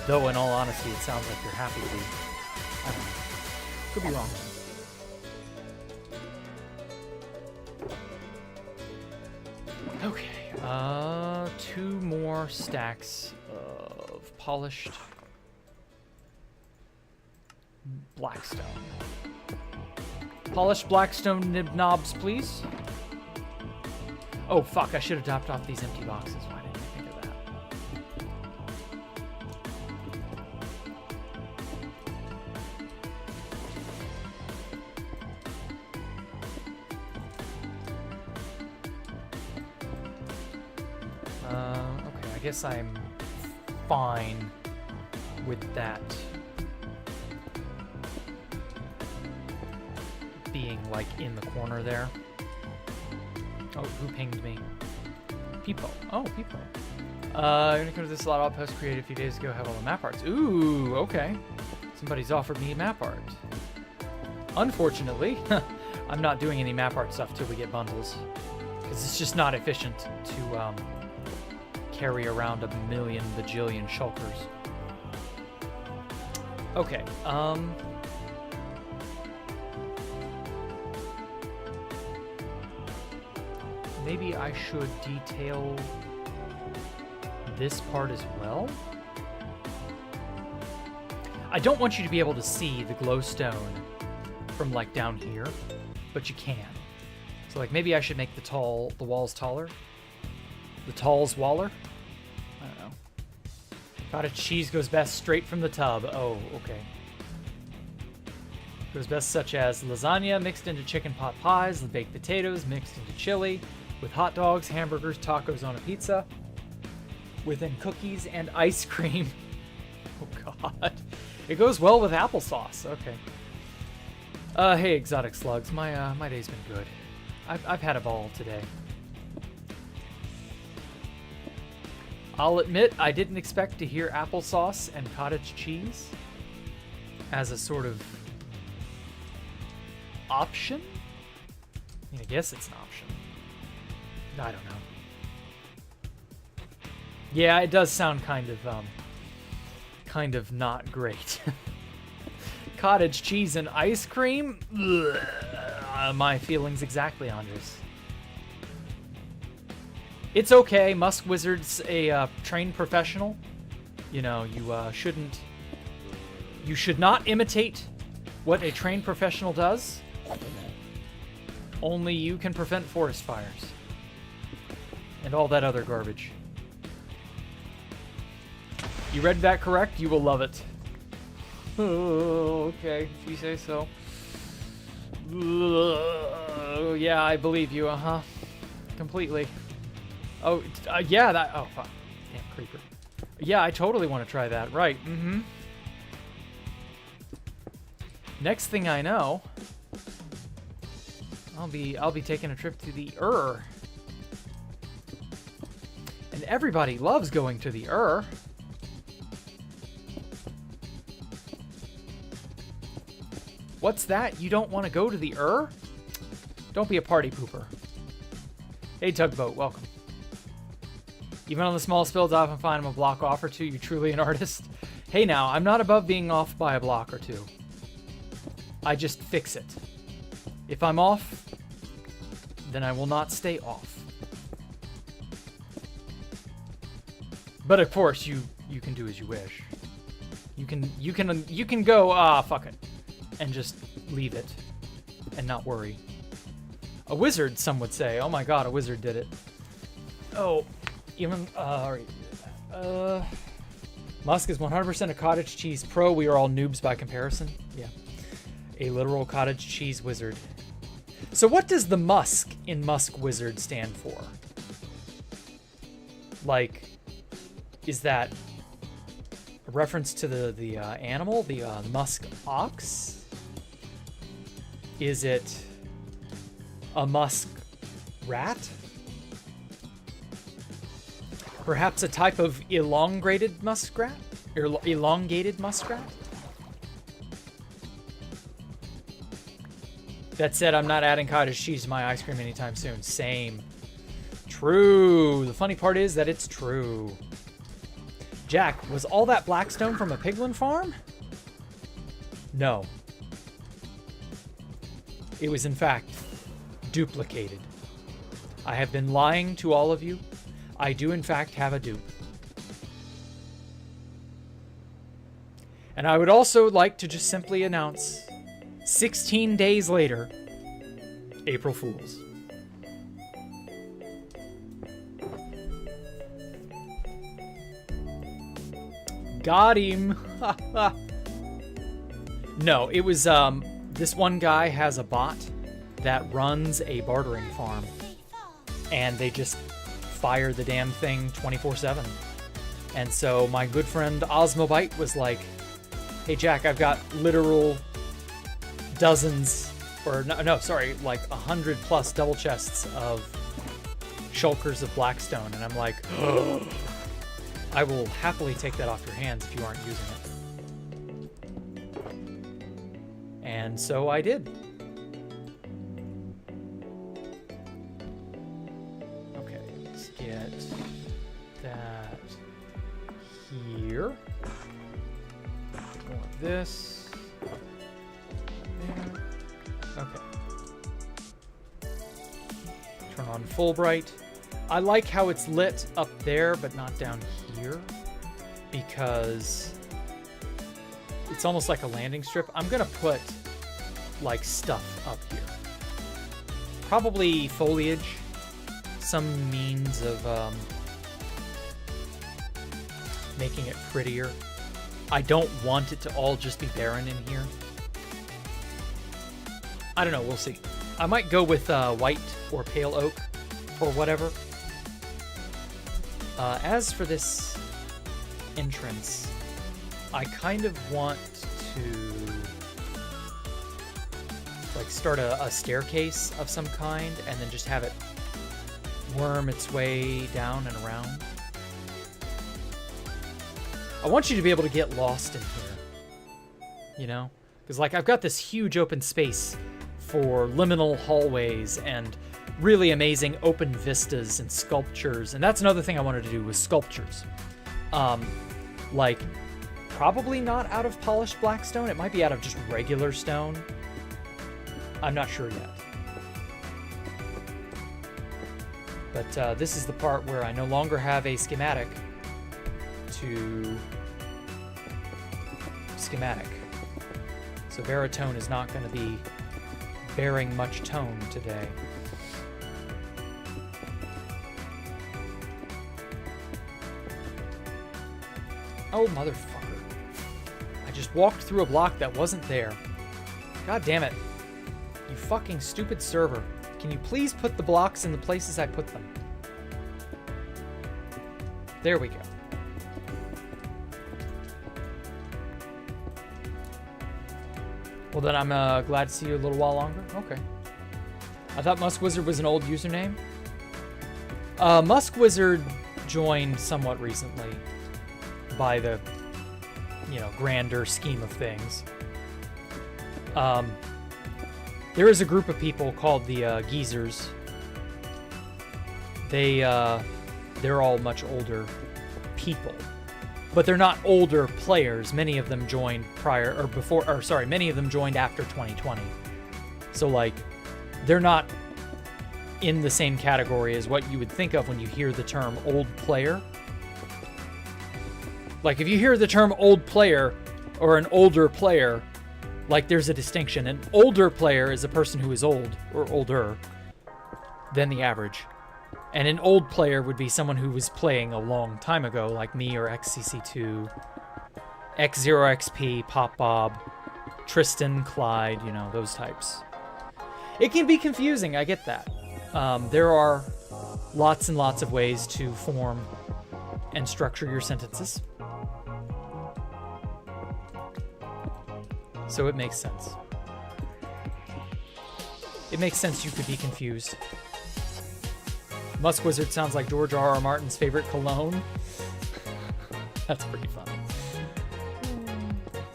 Though, in all honesty, it sounds like you're happy to be. I don't know. Could be wrong. Okay, 2 more stacks of polished blackstone. Polished blackstone nib knobs, please. Oh, fuck, I should have dropped off these empty boxes. Why didn't I think of that? Okay, I guess I'm fine with that being, like, in the corner there. Oh, who pinged me? Peepo. Oh, Peepo. I'm gonna come to this slot I'll post created a few days ago. Have all the map arts. Ooh, okay. Somebody's offered me map art. Unfortunately, I'm not doing any map art stuff till we get bundles, because it's just not efficient to carry around a million bajillion shulkers. Okay. Maybe I should detail this part as well. I don't want you to be able to see the glowstone from, like, down here, but you can. So, like, maybe I should make the walls taller. The talls waller. I don't know. Cottage cheese goes best straight from the tub. Oh, okay. Goes best such as lasagna mixed into chicken pot pies, baked potatoes mixed into chili, with hot dogs, hamburgers, tacos on a pizza, within cookies and ice cream. Oh god. It goes well with applesauce. Okay. Hey exotic slugs, my day's been good. I've had a ball today. I'll admit I didn't expect to hear applesauce and cottage cheese. as a sort of option. I mean, I guess it's an option. I don't know. Yeah, it does sound kind of not great. Cottage cheese and ice cream? My feelings exactly on this. It's okay. Musk Wizard's a trained professional. You know, you should not imitate what a trained professional does. Only you can prevent forest fires. And all that other garbage. You read that correct? You will love it. Oh, okay, if you say so. Yeah, I believe you, completely. Oh, yeah, that... Oh, fuck. Damn, creeper. Yeah, I totally want to try that. Right, Next thing I know, I'll be taking a trip to the And everybody loves going to the What's that? You don't want to go to the Don't be a party pooper. Hey, Tugboat, welcome. Even on the smallest builds, I often find I'm a block off or two. You're truly an artist. Hey now, I'm not above being off by a block or two. I just fix it. If I'm off, then I will not stay off. But of course, you can do as you wish. You can go, fuck it. And just leave it and not worry. A wizard, some would say. Oh my god, a wizard did it. Oh, even, Musk is 100% a cottage cheese pro. We are all noobs by comparison. Yeah. A literal cottage cheese wizard. So what does the Musk in Musk Wizard stand for? Like, is that a reference to the animal, the musk ox? Is it a musk rat? Perhaps a type of elongated muskrat? Elongated muskrat? That said, I'm not adding cottage cheese to my ice cream anytime soon. Same. True. The funny part is that it's true. Jack, was all that blackstone from a piglin farm? No. It was, in fact, duplicated. I have been lying to all of you. I do, in fact, have a dupe. And I would also like to just simply announce, 16 days later, April Fools. Got him. No, it was, this one guy has a bot that runs a bartering farm. And they just fire the damn thing 24/7. And so my good friend Osmobite was like, hey Jack, I've got literal dozens, or no, sorry, like 100+ double chests of shulkers of Blackstone. And I'm like, oh, I will happily take that off your hands if you aren't using it. And so I did. Okay, let's get that here. More of this. There. Okay. Turn on Fulbright. I like how it's lit up there, but not down here, because it's almost like a landing strip. I'm gonna put like stuff up here. Probably foliage, some means of making it prettier. I don't want it to all just be barren in here. I don't know, we'll see. I might go with white or pale oak or whatever. As for this entrance, I kind of want to like start a staircase of some kind and then just have it worm its way down and around. I want you to be able to get lost in here. you know? Because, like, I've got this huge open space for liminal hallways and really amazing open vistas and sculptures. And that's another thing I wanted to do was sculptures. Like, probably not out of polished black stone. It might be out of just regular stone. I'm not sure yet. But this is the part where I no longer have a schematic to schematic. So baritone is not going to be bearing much tone today. Oh, motherfucker. I just walked through a block that wasn't there. God damn it. You fucking stupid server. Can you please put the blocks in the places I put them? There we go. Well, then I'm glad to see you a little while longer. Okay. I thought Musk Wizard was an old username. Musk Wizard joined somewhat recently by the, you know, grander scheme of things. There is a group of people called the Geezers. They're all much older people, but they're not older players. Many of them joined many of them joined after 2020. So, like, they're not in the same category as what you would think of when you hear the term old player. Like, if you hear the term old player or an older player, like, there's a distinction. An older player is a person who is old or older than the average. And an old player would be someone who was playing a long time ago, like me or XCC2, X0XP, Pop Bob, Tristan, Clyde, you know, those types. It can be confusing, I get that. There are lots and lots of ways to form and structure your sentences. So it makes sense. It makes sense you could be confused. Musk Wizard sounds like George R.R. Martin's favorite cologne. That's pretty funny.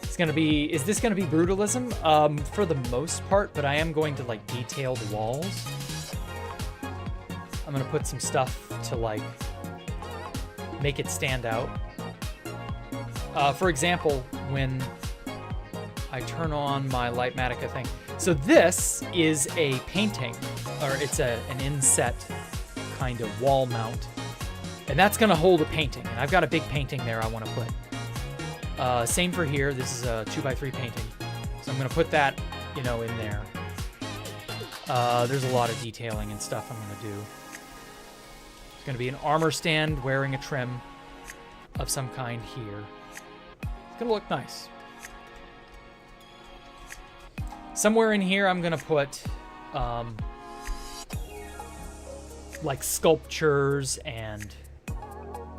Is this gonna be brutalism? For the most part, but I am going to, like, detail the walls. I'm gonna put some stuff to, like, make it stand out. For example, when I turn on my Lightmatica thing. So this is a painting, or it's an inset kind of wall mount. And that's gonna hold a painting. And I've got a big painting there I wanna put. Same for here, this is a 2x3 painting. So I'm gonna put that, you know, in there. There's a lot of detailing and stuff I'm gonna do. It's gonna be an armor stand wearing a trim of some kind here. It's gonna look nice. Somewhere in here, I'm gonna put like sculptures and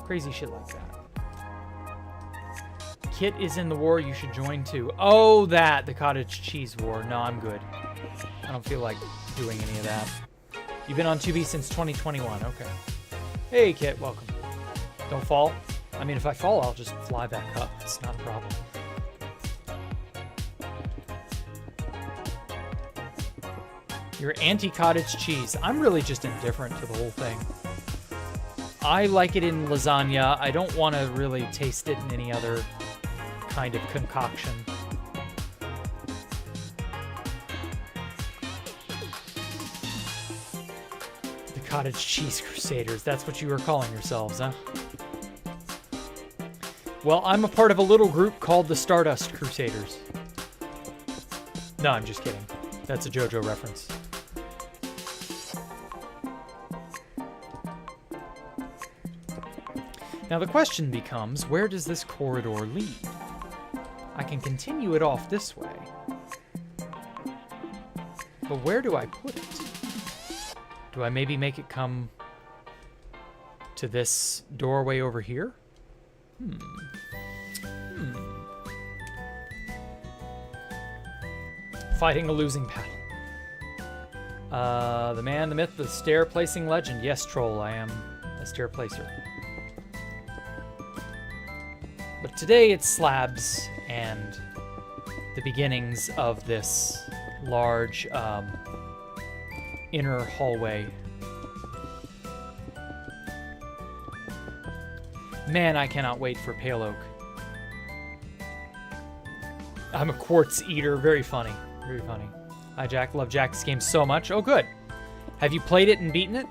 crazy shit like that. Kit is in the war. You should join too. Oh, the cottage cheese war. No, I'm good. I don't feel like doing any of that. You've been on 2B since 2021. Okay. Hey, Kit. Welcome. Don't fall. I mean, if I fall, I'll just fly back up. It's not a problem. You're anti-cottage cheese. I'm really just indifferent to the whole thing. I like it in lasagna. I don't want to really taste it in any other kind of concoction. The cottage cheese crusaders. That's what you were calling yourselves, huh? Well, I'm a part of a little group called the Stardust Crusaders. No, I'm just kidding. That's a JoJo reference. Now the question becomes, where does this corridor lead? I can continue it off this way. But where do I put it? Do I maybe make it come to this doorway over here? Fighting a losing battle. The man, the myth, the stair placing legend. Yes, troll, I am a stair placer. But today it's slabs and the beginnings of this large inner hallway. Man, I cannot wait for Pale Oak. I'm a quartz eater. Very funny. Very funny. Hi, Jack. Love Jack's game so much. Oh, good. Have you played it and beaten it?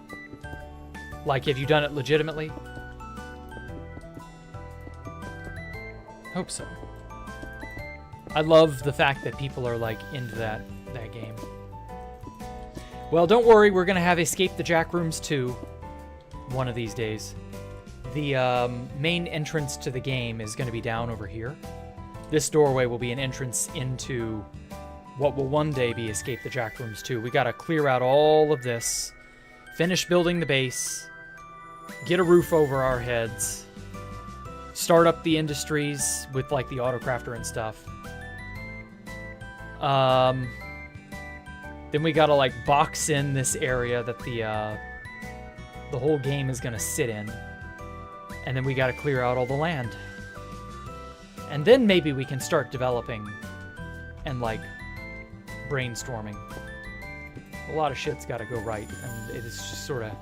Like, have you done it legitimately? Hope so. I love the fact that people are, like, into that game. Well, don't worry. We're going to have Escape the Jack Rooms 2 one of these days. The main entrance to the game is going to be down over here. This doorway will be an entrance into what will one day be Escape the Jack Rooms 2. We got to clear out all of this, finish building the base, get a roof over our heads, start up the industries with like the autocrafter and stuff. Then we got to like box in this area that the whole game is going to sit in. And then we got to clear out all the land. And then maybe we can start developing and, like, brainstorming. A lot of shit's got to go right. And it is just sort of...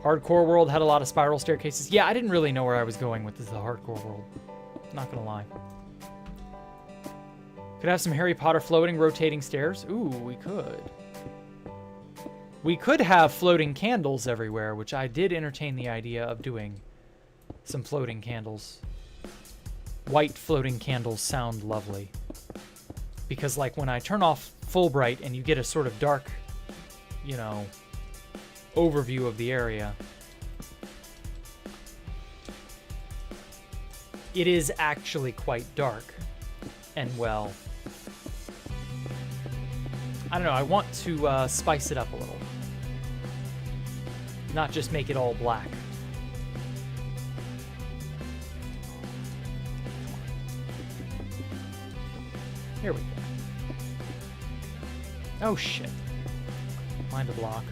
Hardcore world had a lot of spiral staircases. Yeah, I didn't really know where I was going with the hardcore world. Not gonna lie. Could have some Harry Potter floating, rotating stairs. Ooh, we could. We could have floating candles everywhere, which I did entertain the idea of doing. Some floating candles. White floating candles sound lovely. Because, like, when I turn off full bright and you get a sort of dark, you know, overview of the area, it is actually quite dark. And, well, I don't know, I want to spice it up a little. Not just make it all black. Here we go. Oh shit. Find a block.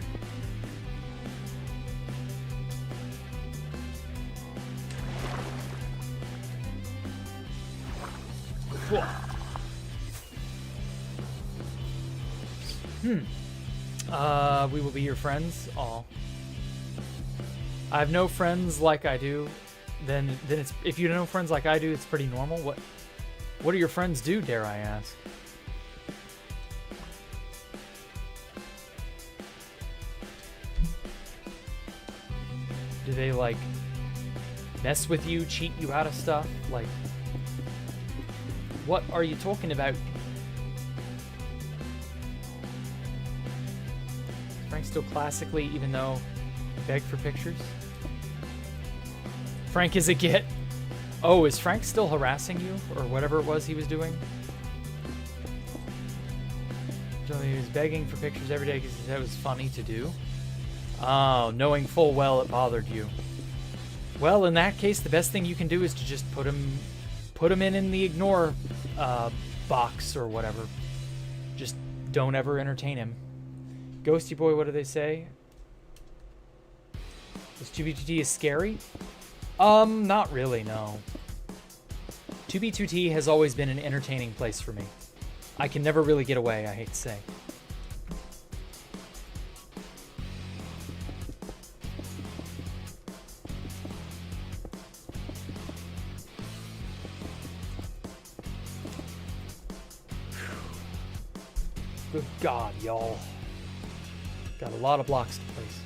We will be your friends. Aw. I have no friends like I do. Then it's, if you know friends like I do, it's pretty normal. What do your friends do, dare I ask? Do they, like, mess with you, cheat you out of stuff? Like, what are you talking about? Frank's still classically, even though he begged for pictures? Frank is a git. Oh, is Frank still harassing you? Or whatever it was he was doing? So he was begging for pictures every day because he said it was funny to do. Oh, knowing full well it bothered you. Well, in that case, the best thing you can do is to just put him in the ignore box or whatever. Just don't ever entertain him. Ghosty boy, what do they say? Is 2B2T is scary? Not really, no. 2B2T has always been an entertaining place for me. I can never really get away, I hate to say. Good God, y'all. Got a lot of blocks to place.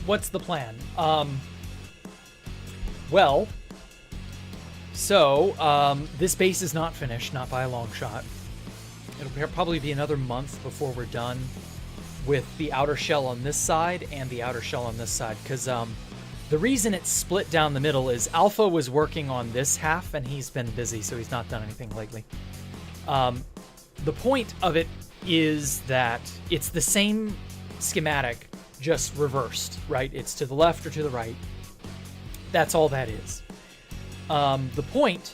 What's the plan? Well, so, this base is not finished, not by a long shot. It'll probably be another month before we're done with the outer shell on this side and the outer shell on this side, because the reason it's split down the middle is Alpha was working on this half, and he's been busy, so he's not done anything lately. The point of it is that it's the same schematic, just reversed, right? It's to the left or to the right. That's all that is. The point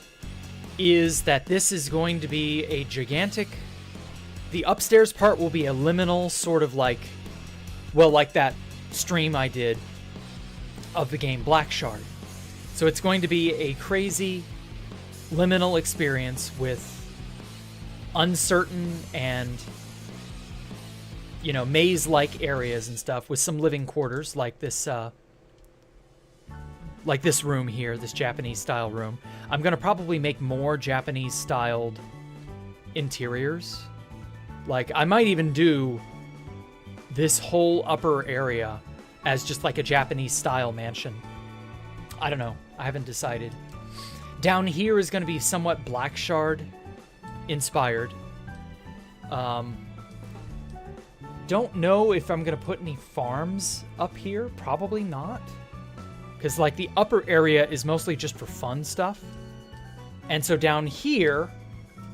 is that this is going to be a gigantic... The upstairs part will be a liminal sort of like... Well, like that stream I did of the game Black Shard. So So it's going to be a crazy liminal experience with uncertain and, you know, maze-like areas and stuff with some living quarters like this room here, this Japanese-style room. I'm going to probably make more Japanese-styled interiors. Like, I might even do this whole upper area as just like a Japanese-style mansion. I don't know. I haven't decided. Down here is going to be somewhat Black Shard inspired. Don't know if I'm going to put any farms up here. Probably not. Because, like, the upper area is mostly just for fun stuff. And so down here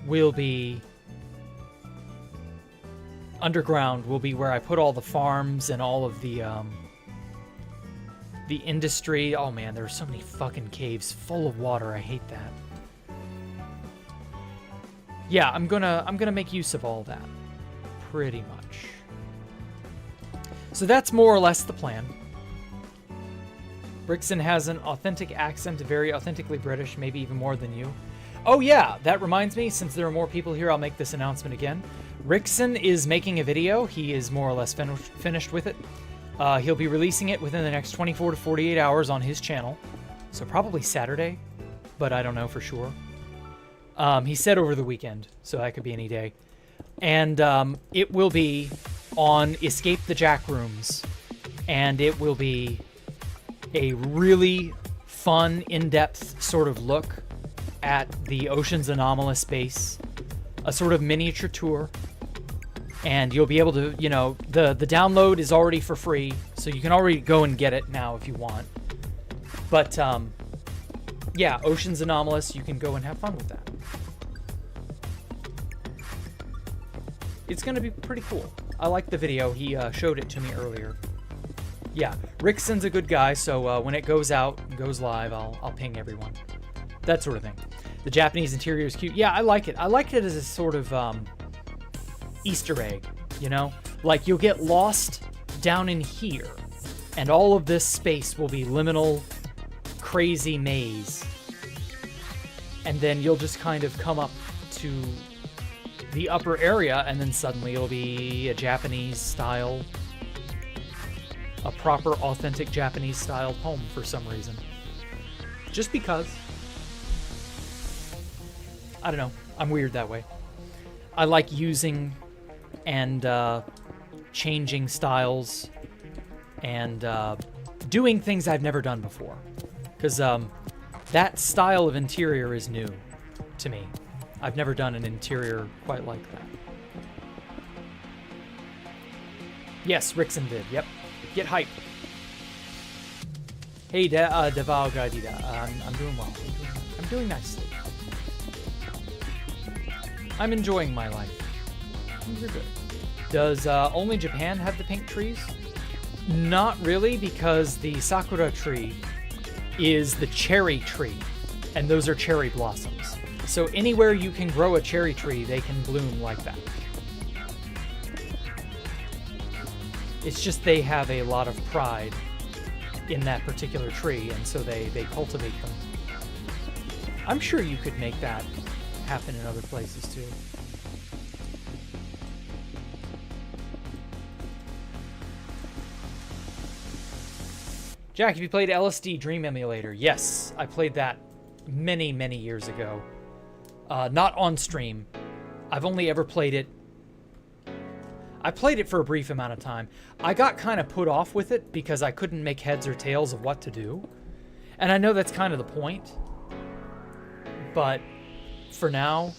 will be... underground will be where I put all the farms and all of the industry. Oh man, there are so many fucking caves full of water. I hate that. Yeah, I'm gonna make use of all that. Pretty much. So that's more or less the plan. Rickson has an authentic accent, very authentically British, maybe even more than you. Oh yeah, that reminds me, since there are more people here, I'll make this announcement again. Rickson is making a video. He is more or less finished with it. He'll be releasing it within the next 24 to 48 hours on his channel. So probably Saturday, but I don't know for sure. He said over the weekend, so that could be any day. And it will be on Escape the Jack Rooms. And it will be a really fun, in-depth sort of look at the Ocean's Anomalous base. A sort of miniature tour. And you'll be able to, you know, the download is already for free, so you can already go and get it now if you want. But, yeah, Ocean's Anomalous, you can go and have fun with that. It's going to be pretty cool. I like the video. He showed it to me earlier. Yeah, Rickson's a good guy, so when it goes out, goes live, I'll ping everyone. That sort of thing. The Japanese interior is cute. Yeah, I like it. I like it as a sort of Easter egg, you know? Like, you'll get lost down in here, and all of this space will be liminal, crazy maze. And then you'll just kind of come up to the upper area, and then suddenly it'll be a Japanese style, a proper, authentic Japanese style home for some reason. Just because. I don't know. I'm weird that way. I like using and changing styles and doing things I've never done before. Because that style of interior is new to me. I've never done an interior quite like that. Yes, Rickson did. Yep. Get hype. Hey, Deval Gadida. I'm doing well. I'm doing nicely. I'm enjoying my life. Things are good. Does only Japan have the pink trees? Not really, because the sakura tree is the cherry tree, and those are cherry blossoms. So anywhere you can grow a cherry tree, they can bloom like that. It's just they have a lot of pride in that particular tree, and so they cultivate them. I'm sure you could make that happen in other places too. Jack, have you played LSD Dream Emulator? Yes, I played that many, many years ago. Not on stream. I've only ever played it. I played it for a brief amount of time. I got kind of put off with it because I couldn't make heads or tails of what to do. And I know that's kind of the point. But for now,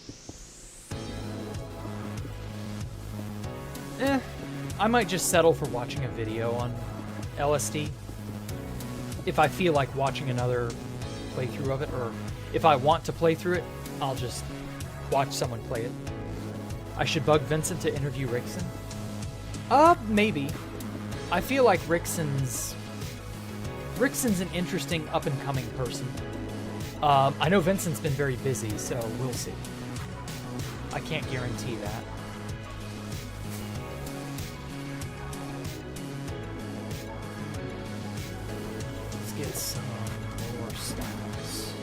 I might just settle for watching a video on LSD. If I feel like watching another playthrough of it, or if I want to play through it, I'll just watch someone play it. I should bug Vincent to interview Rickson? Maybe. I feel like Rickson's an interesting up-and-coming person. I know Vincent's been very busy, so we'll see. I can't guarantee that. Let's get some more styles.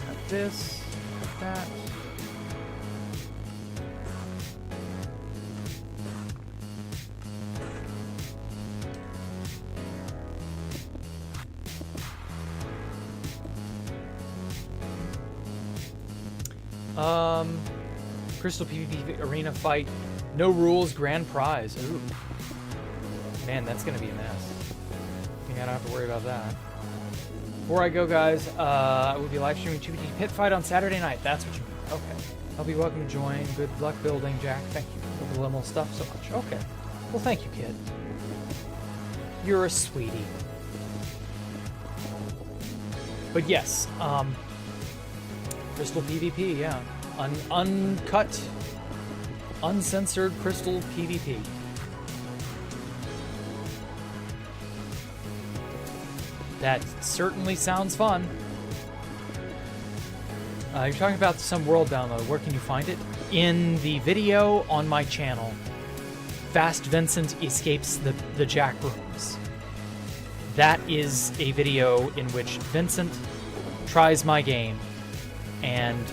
Got this, got that. Crystal PvP arena fight, no rules, grand prize. Ooh. Man, that's gonna be a mess. I think I don't have to worry about that. Before I go, guys, I will be live streaming 2v2 pit fight on Saturday night. That's what you mean. Okay. I'll be welcome to join. Good luck building, Jack. Thank you for the little stuff so much. Okay. Well, thank you, kid. You're a sweetie. But yes, Crystal PvP, yeah. Uncut, uncensored Crystal PvP. That certainly sounds fun. You're talking about some world download. Where can you find it? In the video on my channel. Fast Vincent escapes the Jack rooms. That is a video in which Vincent tries my game and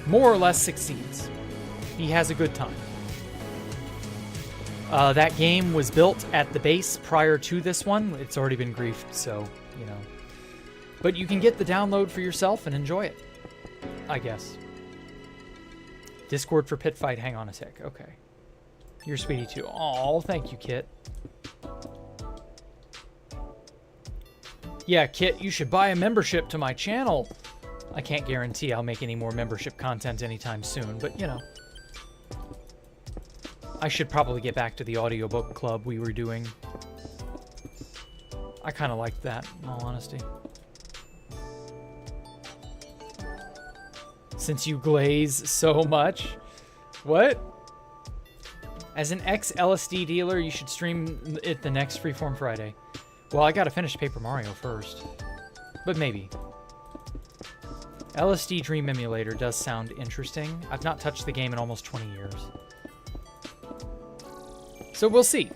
more or less succeeds. He has a good time. That game was built at the base prior to this one. It's already been griefed, so, you know. But you can get the download for yourself and enjoy it, I guess. Discord for pit fight. Hang on a sec. Okay. You're sweetie too. Oh, thank you, Kit. Yeah, Kit, you should buy a membership to my channel. I can't guarantee I'll make any more membership content anytime soon, but you know. I should probably get back to the audiobook club we were doing. I kind of liked that, in all honesty. Since you glaze so much. What? As an ex-LSD dealer, you should stream it the next Freeform Friday. Well, I gotta finish Paper Mario first. But maybe. LSD Dream Emulator does sound interesting. I've not touched the game in almost 20 years. So we'll see.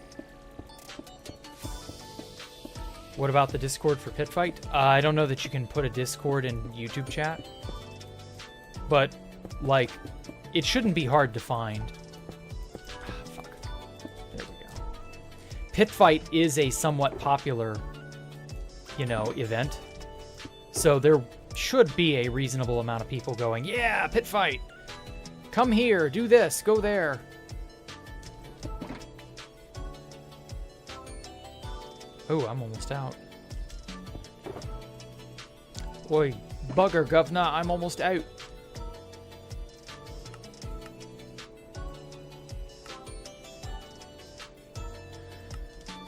What about the Discord for Pit Fight? I don't know that you can put a Discord in YouTube chat. But, like, it shouldn't be hard to find. Fuck. There we go. Pit Fight is a somewhat popular, you know, event. So there should be a reasonable amount of people going, yeah, Pit Fight! Come here, do this, go there. Oh, I'm almost out. Oi, bugger, governor, I'm almost out.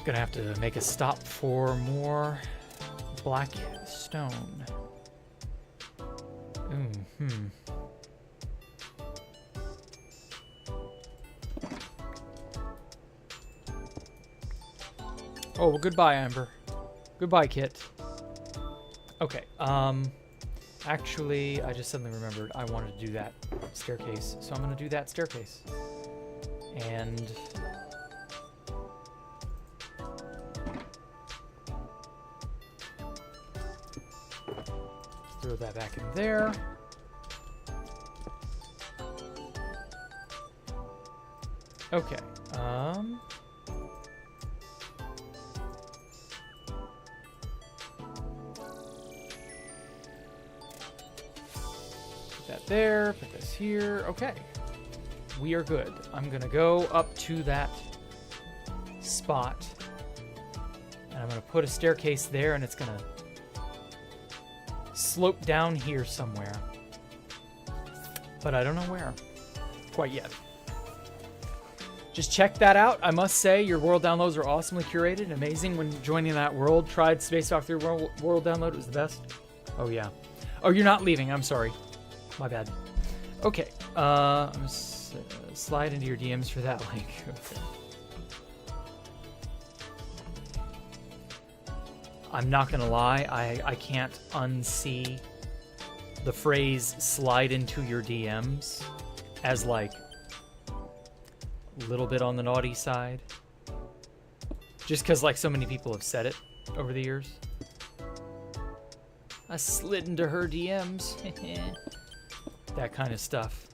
Gonna have to make a stop for more black stone. Oh, well, goodbye, Amber. Goodbye, Kit. Okay, actually, I just suddenly remembered I wanted to do that staircase, so I'm gonna do that staircase. And throw that back in there. Okay, put that there, put this here. Okay, we are good. I'm gonna go up to that spot, and I'm gonna put a staircase there, and it's gonna slope down here somewhere, but I don't know where quite yet. Just check that out. I must say, your world downloads are awesomely curated. Amazing when joining that world. Tried Spacewalk 3 world download. It was the best. Oh, yeah. Oh, you're not leaving. I'm sorry. My bad. Okay. I'm going to slide into your DMs for that link. Okay. I'm not gonna lie, I can't unsee the phrase slide into your DMs as like a little bit on the naughty side. Just because like so many people have said it over the years. I slid into her DMs. That kind of stuff.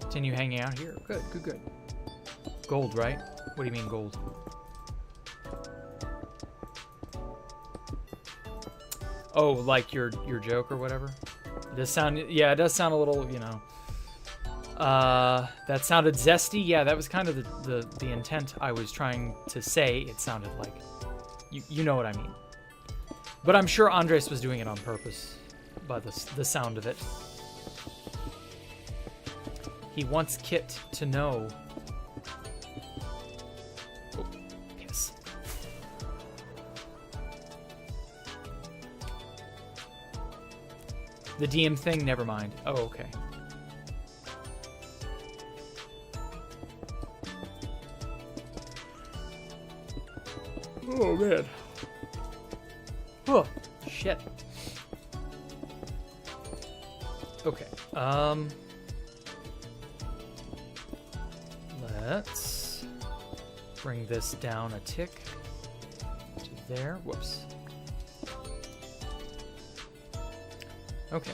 Continue hanging out here. Good, good, good. Gold, right? What do you mean gold? Oh, like your joke or whatever? It does sound, yeah, it does sound a little, you know. That sounded zesty. Yeah, that was kind of the intent I was trying to say. It sounded like, you know what I mean. But I'm sure Andres was doing it on purpose by the sound of it. He wants Kit to know. Oh, yes. The DM thing, never mind. Oh, okay. Oh, man. Oh, shit. Okay. Let's bring this down a tick to there. Whoops. Okay.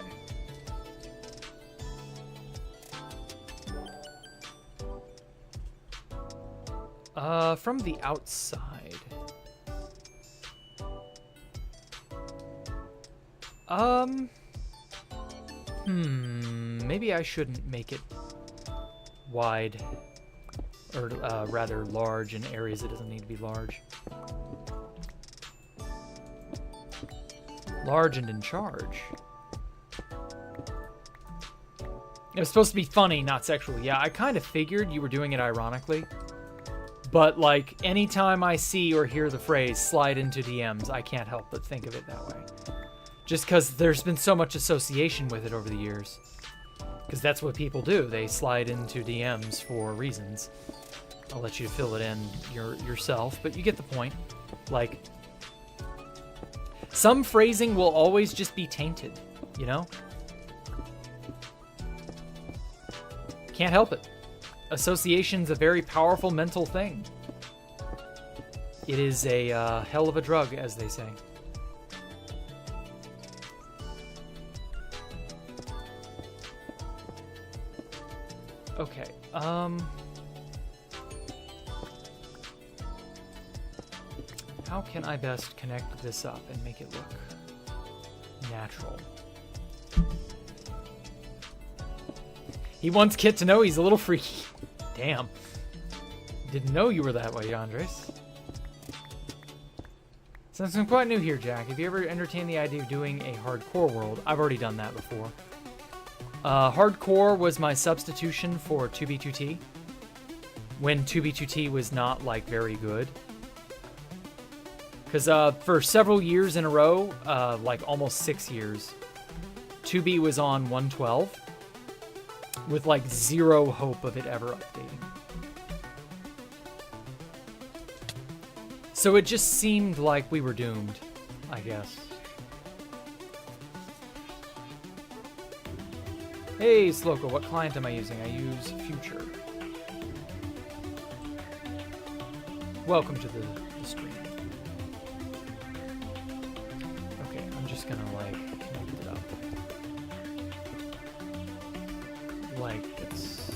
From the outside. Maybe I shouldn't make it wide. Or rather large in areas it doesn't need to be large. Large and in charge. It was supposed to be funny, not sexual. Yeah, I kind of figured you were doing it ironically. But, like, anytime I see or hear the phrase slide into DMs, I can't help but think of it that way. Just because there's been so much association with it over the years. Because that's what people do. They slide into DMs for reasons. I'll let you fill it in yourself, but you get the point. Like, some phrasing will always just be tainted, you know? Can't help it. Association's a very powerful mental thing. It is a hell of a drug, as they say. Okay, how can I best connect this up and make it look natural? He wants Kit to know he's a little freaky. Damn. Didn't know you were that way, Andres. Since I'm quite new here, Jack, have you ever entertained the idea of doing a hardcore world? I've already done that before. Hardcore was my substitution for 2B2T. When 2B2T was not, like, very good. Because for several years in a row, like almost 6 years, 2B was on 112. With, like, zero hope of it ever updating. So it just seemed like we were doomed, I guess. Hey, Sloko, what client am I using? I use Future. Welcome to the stream. Okay, I'm just gonna, like, connect it up. Like this.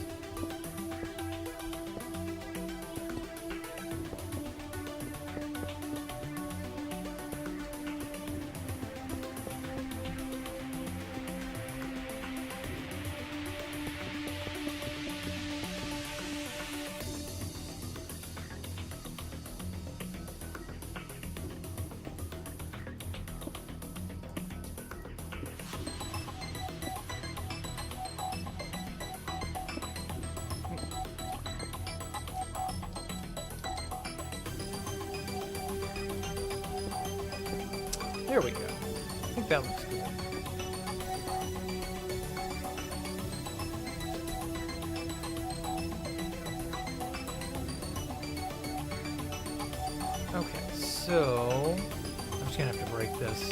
There we go. I think that looks good. Okay, so I'm just gonna have to break this.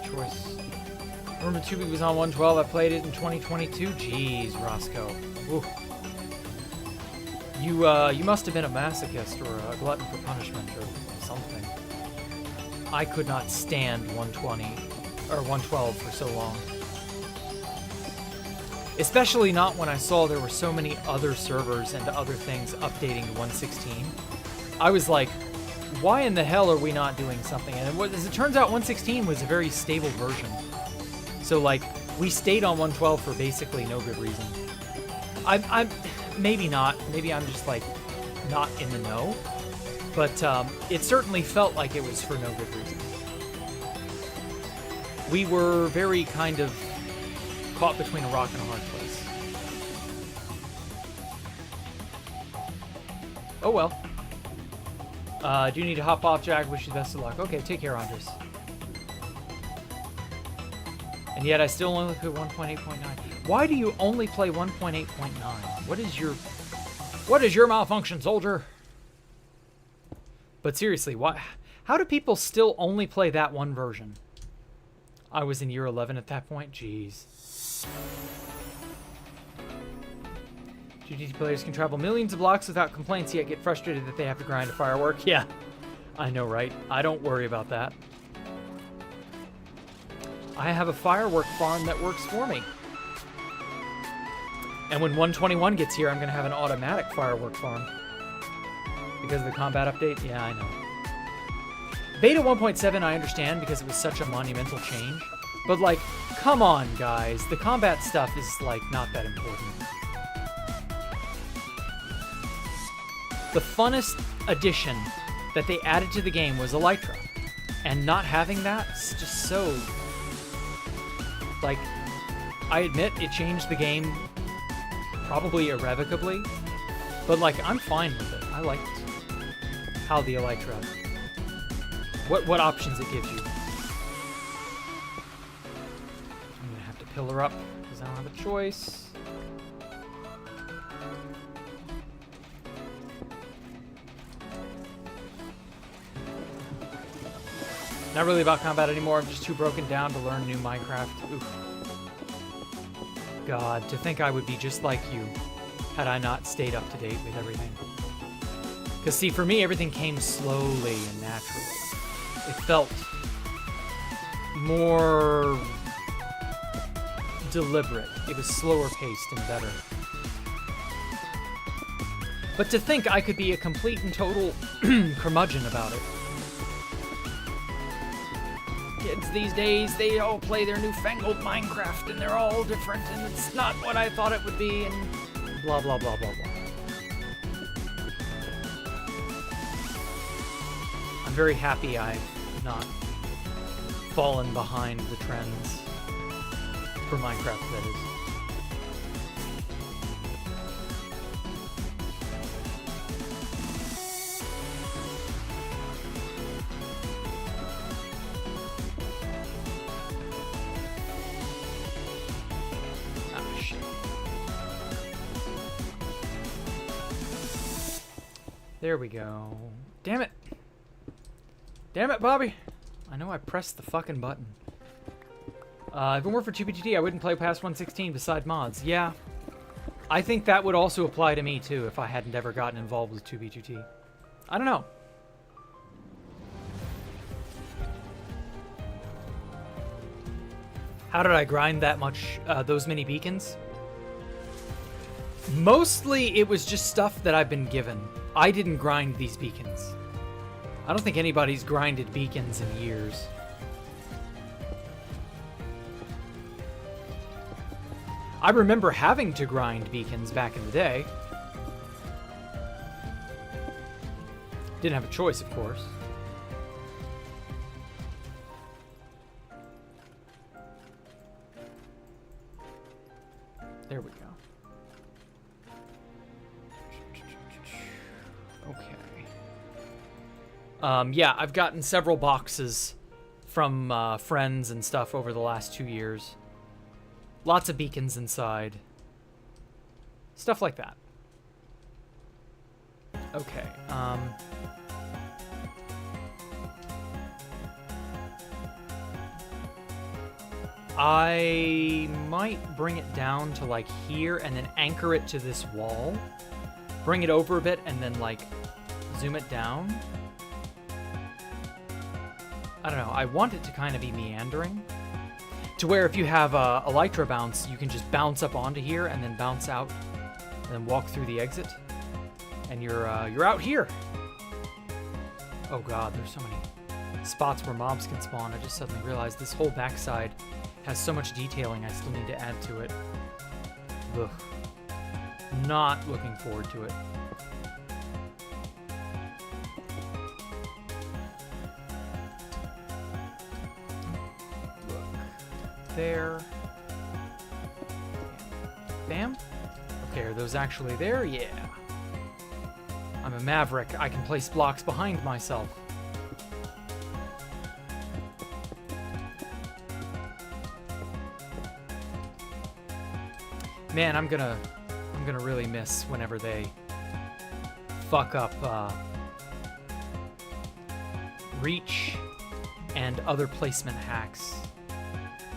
Choice. Remember 2B was on 112. I played it in 2022. Jeez, Roscoe. Ooh. You must have been a masochist or a glutton for punishment or something. I could not stand 120 or 112 for so long. Especially not when I saw there were so many other servers and other things updating to 116. I was like, why in the hell are we not doing something? And as it turns out, 116 was a very stable version. So, like, we stayed on 112 for basically no good reason. I'm maybe not. Maybe I'm just, like, not in the know. But it certainly felt like it was for no good reason. We were very kind of caught between a rock and a hard place. Oh, well. Do you need to hop off, Jack? Wish you the best of luck. Okay, take care, Andres. And yet I still only look at 1.8.9. Why do you only play 1.8.9? What is your malfunction, soldier? But seriously, how do people still only play that one version? I was in year 11 at that point. Jeez. GT players can travel millions of blocks without complaints, yet get frustrated that they have to grind a firework. Yeah, I know, right? I don't worry about that. I have a firework farm that works for me. And when 121 gets here, I'm going to have an automatic firework farm. Because of the combat update? Yeah, I know. Beta 1.7 I understand because it was such a monumental change. But, like, come on, guys. The combat stuff is, like, not that important. The funnest addition that they added to the game was Elytra. And not having that's just so... Like, I admit it changed the game probably irrevocably. But, like, I'm fine with it. I liked how the Elytra... What options it gives you. I'm gonna have to pillar up because I don't have a choice. Not really about combat anymore. I'm just too broken down to learn new Minecraft. Oof. God, to think I would be just like you had I not stayed up to date with everything. Because, see, for me, everything came slowly and naturally. It felt more deliberate. It was slower paced and better. But to think I could be a complete and total curmudgeon about it. Kids these days, they all play their newfangled Minecraft and they're all different and it's not what I thought it would be and blah, blah, blah, blah, blah. I'm very happy I've not fallen behind the trends for Minecraft, that is. Ah, shit. There we go. Damn it! Damn it, Bobby! I know I pressed the fucking button. If it weren't for 2BGT, I wouldn't play past 116 beside mods. Yeah. I think that would also apply to me, too, if I hadn't ever gotten involved with 2BGT. I don't know. How did I grind that much, those many beacons? Mostly, it was just stuff that I've been given. I didn't grind these beacons. I don't think anybody's grinded beacons in years. I remember having to grind beacons back in the day. Didn't have a choice, of course. There we go. Okay. Yeah, I've gotten several boxes from friends and stuff over the last 2 years. Lots of beacons inside. Stuff like that. I might bring it down to like here and then anchor it to this wall. Bring it over a bit and then like zoom it down. I don't know. I want it to kind of be meandering. To where if you have a elytra bounce, you can just bounce up onto here and then bounce out and then walk through the exit. And you're out here. Oh god, there's so many spots where mobs can spawn. I just suddenly realized this whole backside has so much detailing I still need to add to it. Ugh. Not looking forward to it. Look. There. Bam. Okay, are those actually there? Yeah. I'm a maverick. I can place blocks behind myself. Man, I'm gonna really miss whenever they fuck up reach and other placement hacks.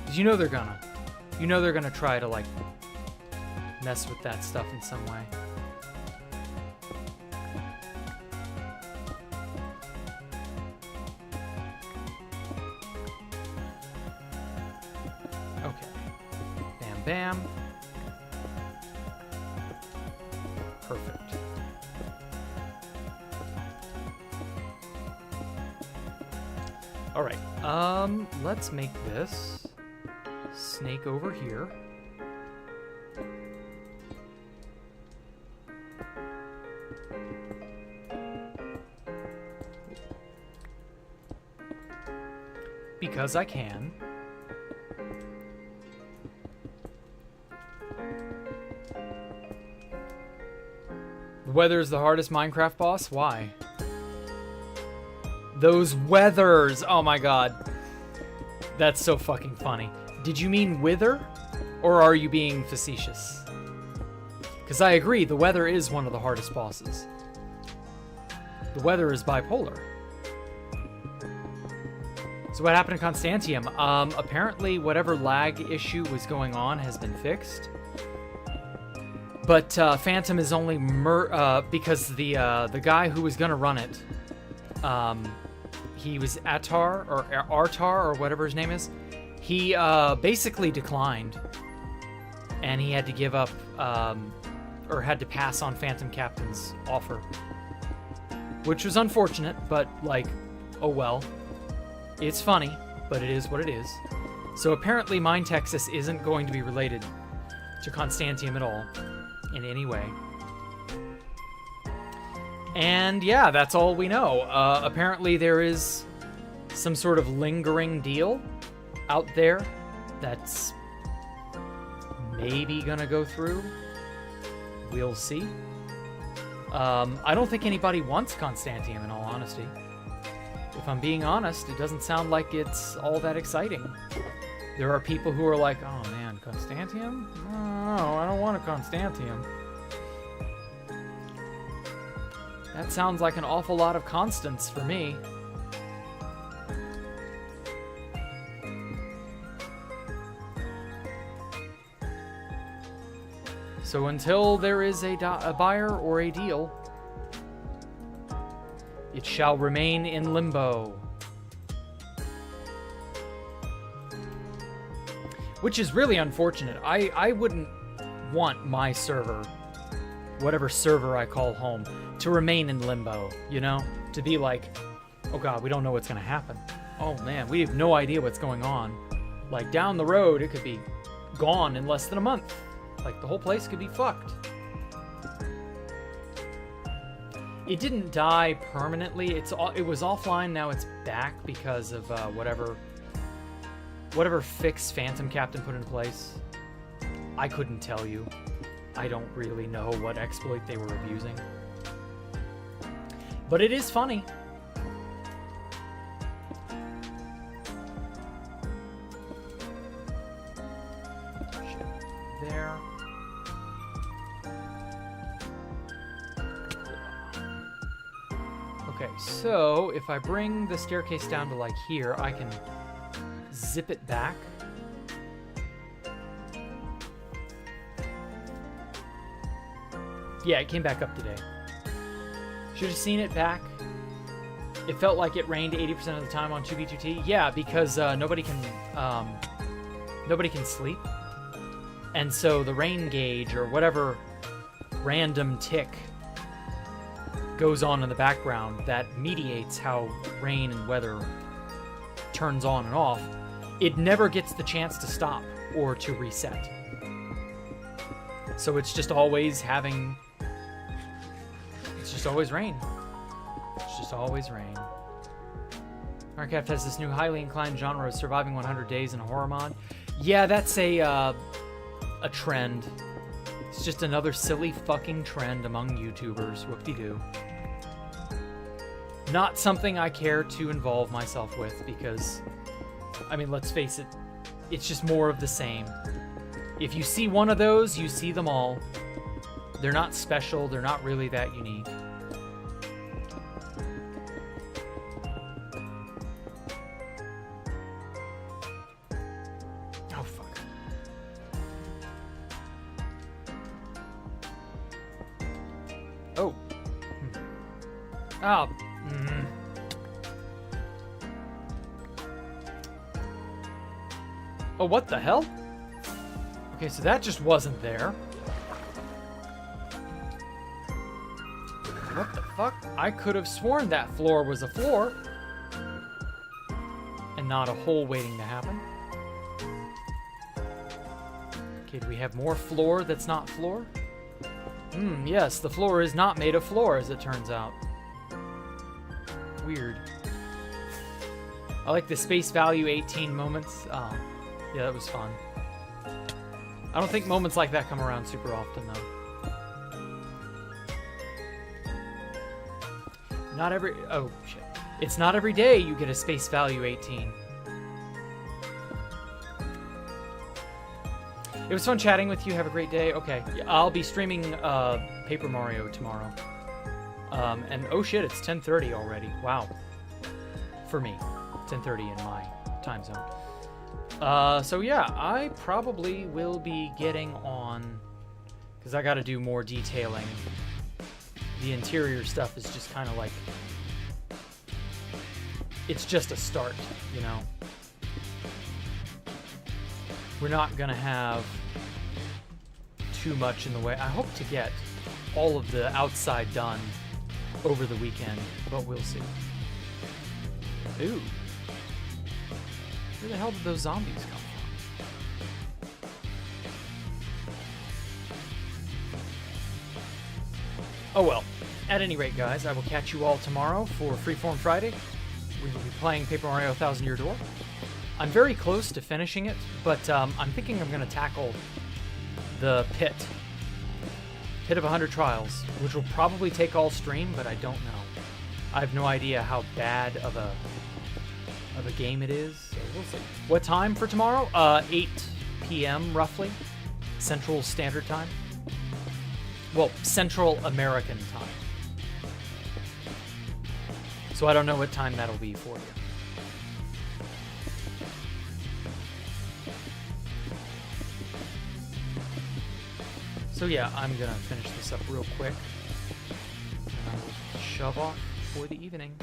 'Cause you know they're gonna try to like mess with that stuff in some way. Okay. Bam bam. Perfect. All right. Let's make this snake over here. Because I can. Weather's the hardest Minecraft boss? Why? Those weathers! Oh my god. That's so fucking funny. Did you mean wither? Or are you being facetious? Because I agree, the weather is one of the hardest bosses. The weather is bipolar. So what happened to Constantium? Apparently whatever lag issue was going on has been fixed. But Phantom is only because the guy who was gonna run it, he was Atar or Artar or whatever his name is. He basically declined, and he had to give up or had to pass on Phantom Captain's offer, which was unfortunate. But like, oh well, it's funny, but it is what it is. So apparently, Mine Texas isn't going to be related to Constantium at all. In any way. And yeah, that's all we know. Apparently there is some sort of lingering deal out there that's maybe gonna go through. We'll see. I don't think anybody wants Constantium, in all honesty. If I'm being honest, it doesn't sound like it's all that exciting. There are people who are like, oh man, Constantium? No, I don't want a Constantium. That sounds like an awful lot of constants for me. So until there is a buyer or a deal, it shall remain in limbo. Which is really unfortunate. I wouldn't want my server, whatever server I call home, to remain in limbo, you know? To be like, oh god, we don't know what's gonna happen. Oh man, we have no idea what's going on. Like, down the road, it could be gone in less than a month. Like, the whole place could be fucked. It didn't die permanently. It was offline, now it's back because of whatever fix Phantom Captain put in place. I couldn't tell you. I don't really know what exploit they were abusing. But it is funny. There. Okay, so if I bring the staircase down to like here, I can zip it back Yeah, it came back up today. Should have seen it back. It felt like it rained 80% of the time on 2B2T. Yeah, because nobody can sleep. And so the rain gauge or whatever random tick goes on in the background that mediates how rain and weather turns on and off. It never gets the chance to stop or to reset. So it's just always having... It's just always rain. It's just always rain. Minecraft has this new highly inclined genre of surviving 100 days in a horror mod. Yeah, that's a trend. It's just another silly fucking trend among YouTubers. Whoop-de-doo. Not something I care to involve myself with because, I mean, let's face it, it's just more of the same. If you see one of those, you see them all. They're not special. They're not really that unique. Oh, fuck. Oh. Oh. Oh, what the hell? Okay, so that just wasn't there. What the fuck? I could have sworn that floor was a floor. And not a hole waiting to happen. Okay, do we have more floor that's not floor? Yes, the floor is not made of floor, as it turns out. Weird. I like the space value 18 moments. Oh, yeah, that was fun. I don't think moments like that come around super often, though. Not every... Oh, shit. It's not every day you get a space value 18. It was fun chatting with you. Have a great day. Okay. I'll be streaming Paper Mario tomorrow. And oh shit, it's 10:30 already. Wow. For me. 10:30 in my time zone. So yeah, I probably will be getting on... Because I got to do more detailing. The interior stuff is just kind of like... It's just a start, you know? We're not going to have too much in the way. I hope to get all of the outside done over the weekend, but we'll see. Ooh. Where the hell did those zombies come from? Oh well. At any rate, guys, I will catch you all tomorrow for Freeform Friday. We will be playing Paper Mario 1000 Year Door. I'm very close to finishing it, but I'm thinking I'm going to tackle the Pit of 100 Trials, which will probably take all stream, but I don't know. I have no idea how bad of a game it is, so we'll see. What time for tomorrow? 8 p.m. roughly, Central Standard Time. Well, Central American Time. So I don't know what time that'll be for you. So yeah, I'm gonna finish this up real quick. And I'll shove off for the evening.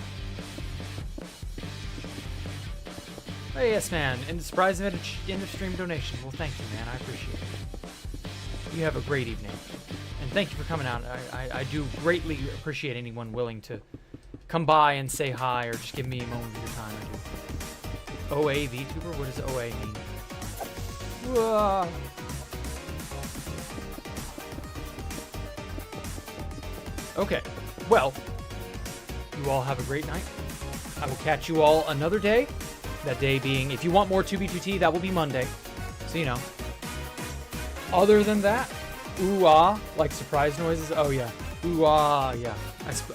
Hey, yes, man. And the surprise end of stream donation. Well, thank you, man. I appreciate it. You have a great evening. And thank you for coming out. I do greatly appreciate anyone willing to come by and say hi or just give me a moment of your time. I do. OA VTuber? What does OA mean? Okay, well, you all have a great night. I will catch you all another day. That day being, if you want more 2B2T, that will be Monday. So, you know. Other than that, ooh-ah, like surprise noises. Oh, yeah. Ooh-ah, yeah.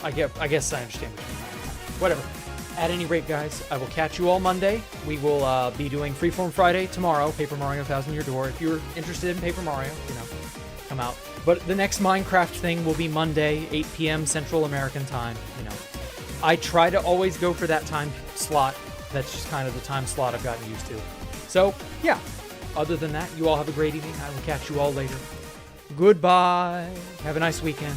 I guess I understand what you mean. Whatever. At any rate, guys, I will catch you all Monday. We will be doing Freeform Friday tomorrow, Paper Mario 1000 Year Door. If you're interested in Paper Mario, you know, come out. But the next Minecraft thing will be Monday, 8 p.m. Central American Time, you know. I try to always go for that time slot. That's just kind of the time slot I've gotten used to. So, yeah. Other than that, you all have a great evening. I will catch you all later. Goodbye. Have a nice weekend.